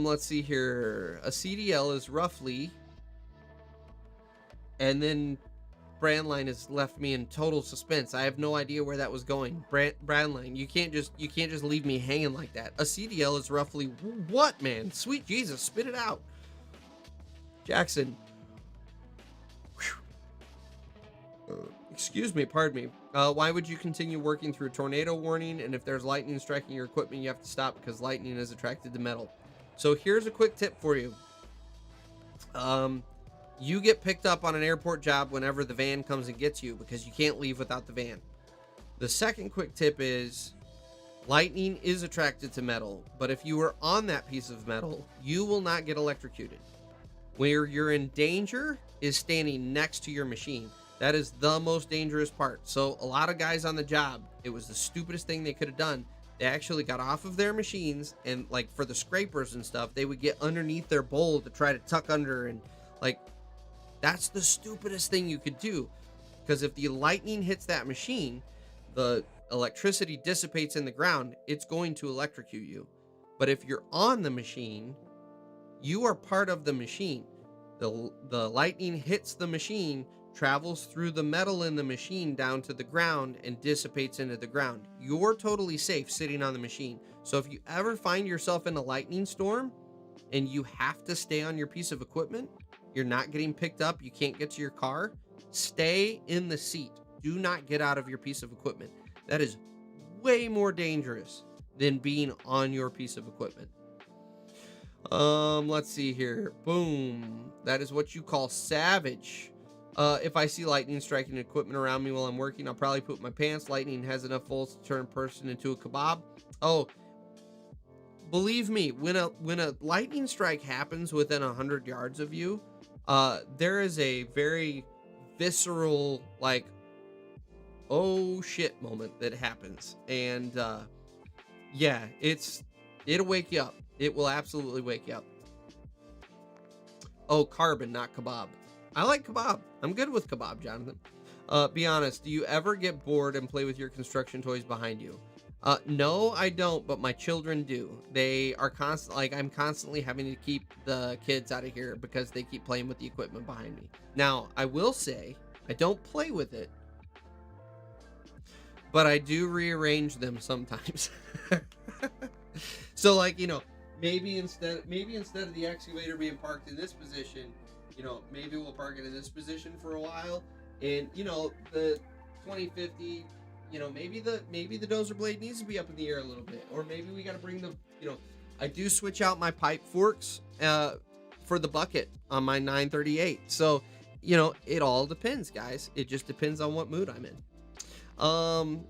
Let's see here. A CDL is roughly, and then Brandline has left me in total suspense. I have no idea where that was going. Brandline, you can't just leave me hanging like that. A CDL is roughly what, man? Sweet Jesus, spit it out. Jackson. Excuse me, pardon me. Why would you continue working through a tornado warning? And if there's lightning striking your equipment, you have to stop because lightning is attracted to metal. So here's a quick tip for you. You get picked up on an airport job whenever the van comes and gets you, because you can't leave without the van. The second quick tip is lightning is attracted to metal, but if you are on that piece of metal, you will not get electrocuted. Where you're in danger is standing next to your machine. That is the most dangerous part. So a lot of guys on the job, it was the stupidest thing they could have done. They actually got off of their machines, and like for the scrapers and stuff, they would get underneath their bowl to try to tuck under, and like, that's the stupidest thing you could do, because if the lightning hits that machine, the electricity dissipates in the ground, it's going to electrocute you. But if you're on the machine, you are part of the machine. The lightning hits the machine, travels through the metal in the machine down to the ground, and dissipates into the ground. You're totally safe sitting on the machine. So if you ever find yourself in a lightning storm and you have to stay on your piece of equipment, you're not getting picked up, you can't get to your car, stay in the seat. Do not get out of your piece of equipment. That is way more dangerous than being on your piece of equipment. Let's see here. Boom. That is what you call savage. If I see lightning striking equipment around me while I'm working, I'll probably poop my pants. Lightning has enough volts to turn a person into a kebab. Oh, believe me, when a lightning strike happens within 100 yards of you, there is a very visceral, like, oh shit moment that happens. And yeah, it'll wake you up. It will absolutely wake you up. Oh, carbon, not kebab. I like kebab. I'm good with kebab, Jonathan. Be honest, do you ever get bored and play with your construction toys behind you? No, I don't, but my children do. They are I'm constantly having to keep the kids out of here because they keep playing with the equipment behind me. Now, I will say, I don't play with it, but I do rearrange them sometimes. So, like, you know, maybe instead of the excavator being parked in this position, you know, maybe we'll park it in this position for a while, and, you know, the 2050, you know, maybe the dozer blade needs to be up in the air a little bit, or maybe we got to bring the, you know, I do switch out my pipe forks for the bucket on my 938. So, you know, it all depends, guys. It just depends on what mood I'm in.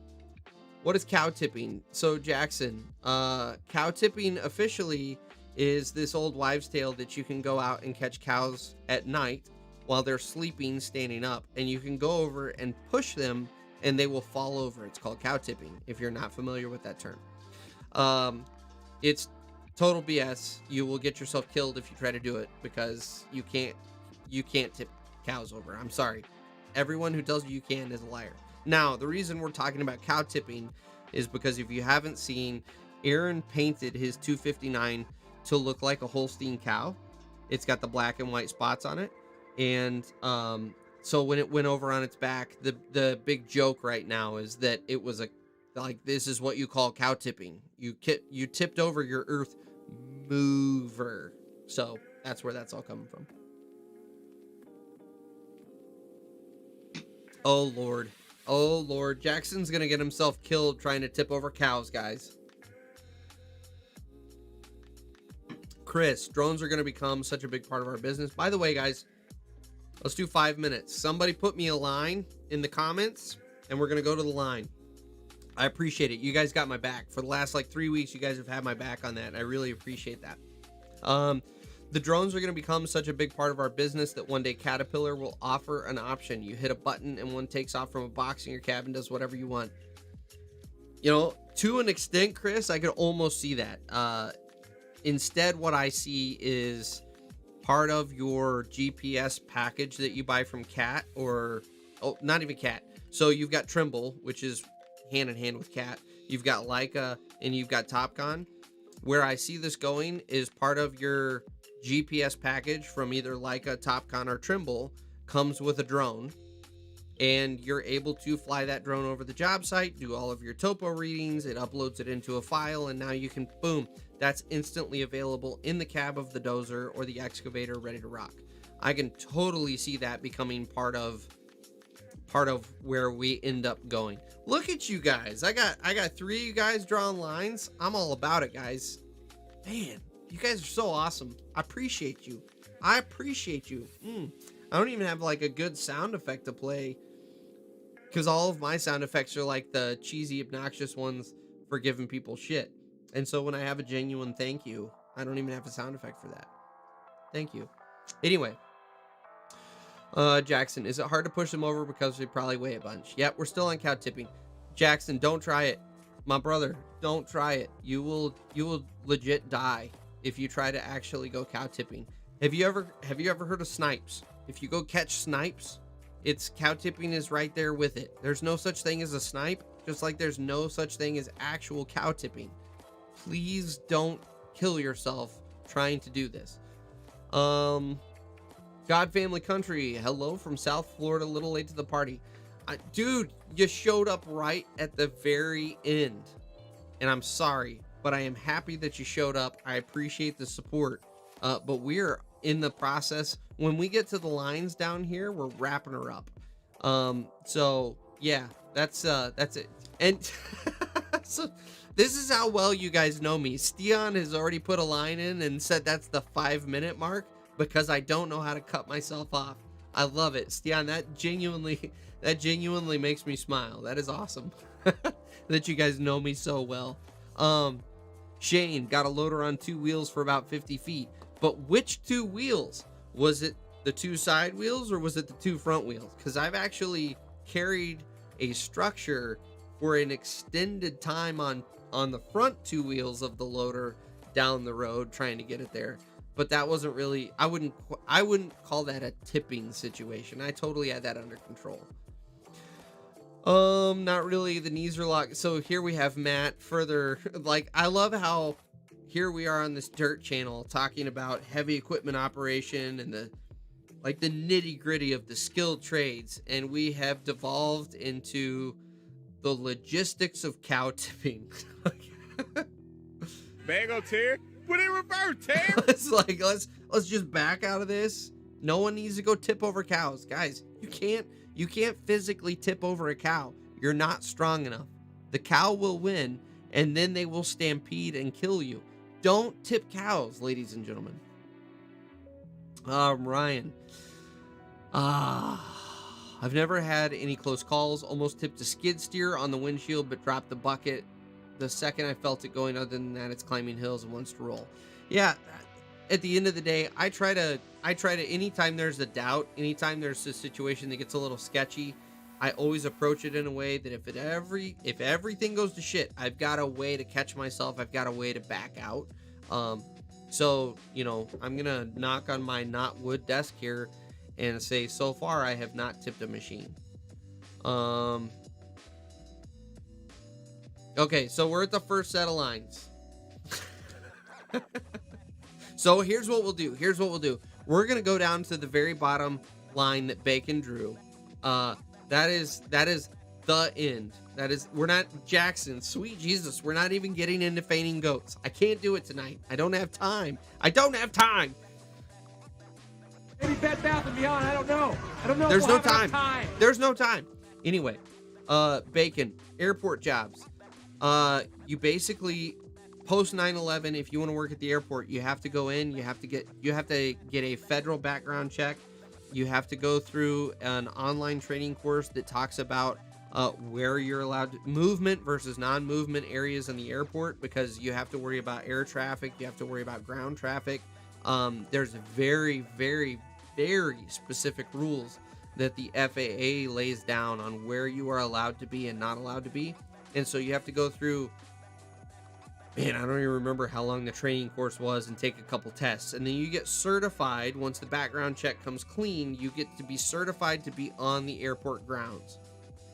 What is cow tipping? So, Jackson, cow tipping officially is this old wives' tale that you can go out and catch cows at night while they're sleeping, standing up, and you can go over and push them and they will fall over. It's called cow tipping, if you're not familiar with that term. It's total BS. You will get yourself killed if you try to do it, because you can't tip cows over. I'm sorry. Everyone who tells you can is a liar. Now, the reason we're talking about cow tipping is because if you haven't seen, Aaron painted his 259 to look like a Holstein cow. It's got the black and white spots on it. And so when it went over on its back, the big joke right now is that it was this is what you call cow tipping. You tipped over your earth mover. So that's where that's all coming from. Oh, Lord. Oh, Lord. Jackson's going to get himself killed trying to tip over cows, guys. Chris, drones are going to become such a big part of our business. By the way, guys, let's do 5 minutes. Somebody put me a line in the comments, and we're going to go to the line. I appreciate it. You guys got my back. For the last, 3 weeks, you guys have had my back on that, and I really appreciate that. The drones are going to become such a big part of our business that one day Caterpillar will offer an option. You hit a button, and one takes off from a box in your cabin, does whatever you want. You know, to an extent, Chris, I could almost see that. Instead, what I see is part of your GPS package that you buy from Cat, or not even Cat. So you've got Trimble, which is hand in hand with Cat. You've got Leica, and you've got Topcon. Where I see this going is part of your GPS package from either Leica, Topcon, or Trimble comes with a drone, and you're able to fly that drone over the job site, do all of your topo readings, it uploads it into a file, and now you can, boom, that's instantly available in the cab of the dozer or the excavator, ready to rock. I can totally see that becoming part of where we end up going. Look at you guys. I got 3 of you guys drawing lines. I'm all about it, guys. Man, you guys are so awesome. I appreciate you. I don't even have a good sound effect to play, because all of my sound effects are the cheesy, obnoxious ones for giving people shit. And so when I have a genuine thank you, I don't even have a sound effect for that. Thank you. Anyway, Jackson, is it hard to push them over because we probably weigh a bunch? Yep, we're still on cow tipping. Jackson, don't try it. My brother, don't try it. You will legit die if you try to actually go cow tipping. Have you ever heard of snipes? If you go catch snipes, it's cow tipping is right there with it. There's no such thing as a snipe, just like there's no such thing as actual cow tipping. Please don't kill yourself trying to do this. God Family Country, hello from South Florida, a little late to the party. Dude, you showed up right at the very end, and I'm sorry, but I am happy that you showed up. I appreciate the support, but we're in the process. When we get to the lines down here, we're wrapping her up. So yeah, that's it. And so this is how well you guys know me. Steon has already put a line in and said that's the 5-minute mark, because I don't know how to cut myself off. I love it. Steon, that genuinely makes me smile. That is awesome. That you guys know me so well. Shane got a loader on 2 wheels for about 50 feet. But which 2 wheels? Was it the 2 side wheels, or was it the 2 front wheels? Because I've actually carried a structure for an extended time on the front 2 wheels of the loader down the road trying to get it there. But that wasn't really, I wouldn't call that a tipping situation. I totally had that under control. Not really. The knees are locked. So here we have Matt further, I love how here we are on this dirt channel talking about heavy equipment operation and the nitty gritty of the skilled trades. And we have devolved into the logistics of cow tipping.
Bagel tier? Put it in reverse, Tim.
let's just back out of this. No one needs to go tip over cows, guys. You can't physically tip over a cow. You're not strong enough. The cow will win, and then they will stampede and kill you. Don't tip cows, ladies and gentlemen. Ryan. I've never had any close calls. Almost tipped a skid steer on the windshield, but dropped the bucket the second I felt it going. Other than that, it's climbing hills and wants to roll. Yeah, at the end of the day, I try to anytime there's a doubt, anytime there's a situation that gets a little sketchy, I always approach it in a way that if everything goes to shit, I've got a way to catch myself. I've got a way to back out. So, I'm gonna knock on my not wood desk here and say, so far I have not tipped a machine. Okay, so we're at the first set of lines. So here's what we'll do. We're going to go down to the very bottom line that Bacon drew. That is the end. We're not Jackson. Sweet Jesus. We're not even getting into fainting goats. I can't do it tonight. I don't have time.
Maybe Bed Bath & Beyond. I don't know.
There's no time. There's no time. Anyway, Bacon, airport jobs. You basically post 9/11, if you want to work at the airport, you have to go in, you have to get a federal background check. You have to go through an online training course that talks about where you're allowed to movement versus non-movement areas in the airport, because you have to worry about air traffic, you have to worry about ground traffic. There's very, very, very specific rules that the FAA lays down on where you are allowed to be and not allowed to be. And so you have to go through, man, I don't even remember how long the training course was, and take a couple tests. And then you get certified. Once the background check comes clean, you get to be certified to be on the airport grounds.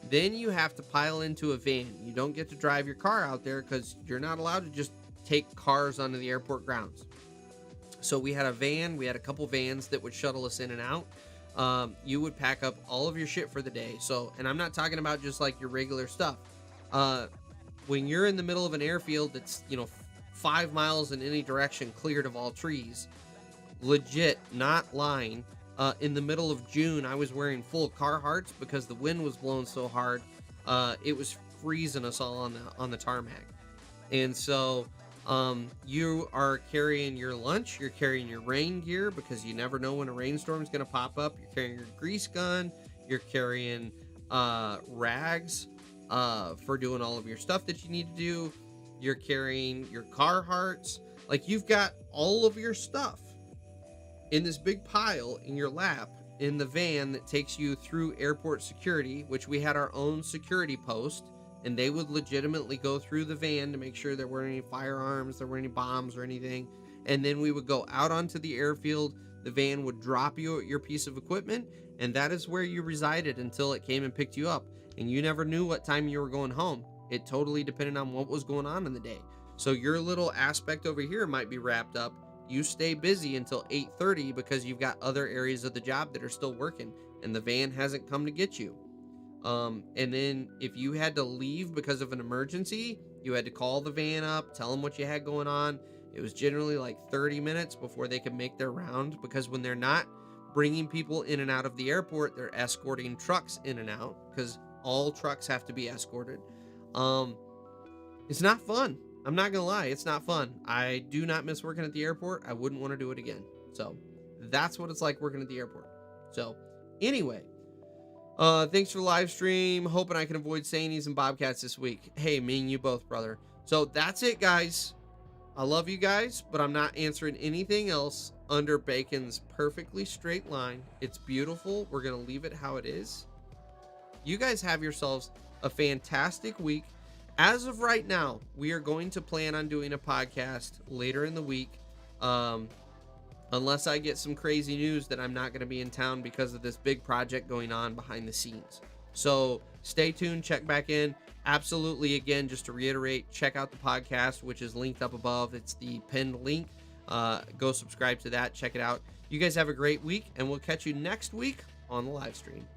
Then you have to pile into a van. You don't get to drive your car out there because you're not allowed to just take cars onto the airport grounds. So we had a van. We had a couple vans that would shuttle us in and out. You would pack up all of your shit for the day. So, and I'm not talking about just like your regular stuff. When you're in the middle of an airfield that's, 5 miles in any direction, cleared of all trees, legit, not lying, in the middle of June, I was wearing full Carhartts because the wind was blowing so hard. It was freezing us all on the tarmac. And so, you are carrying your lunch, you're carrying your rain gear because you never know when a rainstorm is going to pop up. You're carrying your grease gun, you're carrying, rags, for doing all of your stuff that you need to do. You're carrying your Carhartts. Like, you've got all of your stuff in this big pile in your lap in the van that takes you through airport security, which we had our own security post, and they would legitimately go through the van to make sure there weren't any firearms, there weren't any bombs or anything. And then we would go out onto the airfield. The van would drop you at your piece of equipment, and that is where you resided until it came and picked you up. And you never knew what time you were going home. It totally depended on what was going on in the day. So your little aspect over here might be wrapped up. You stay busy until 8:30 because you've got other areas of the job that are still working, and the van hasn't come to get you. And then if you had to leave because of an emergency, you had to call the van up, tell them what you had going on. It was generally like 30 minutes before they could make their round, because when they're not bringing people in and out of the airport, they're escorting trucks in and out, because all trucks have to be escorted. It's not fun. I'm not gonna lie, it's not fun. I do not miss working at the airport. I wouldn't want to do it again. So that's what it's like working at the airport. So anyway, thanks for the live stream. Hoping I can avoid Sanies and Bobcats this week. Hey, me and you both, brother. So that's it, guys. I love you guys, but I'm not answering anything else under Bacon's perfectly straight line. It's beautiful. We're gonna leave it how it is. You guys have yourselves a fantastic week. As of right now, we are going to plan on doing a podcast later in the week. Unless I get some crazy news that I'm not going to be in town because of this big project going on behind the scenes. So stay tuned, check back in. Absolutely, again, just to reiterate, check out the podcast, which is linked up above. It's the pinned link. Go subscribe to that, check it out. You guys have a great week, and we'll catch you next week on the live stream.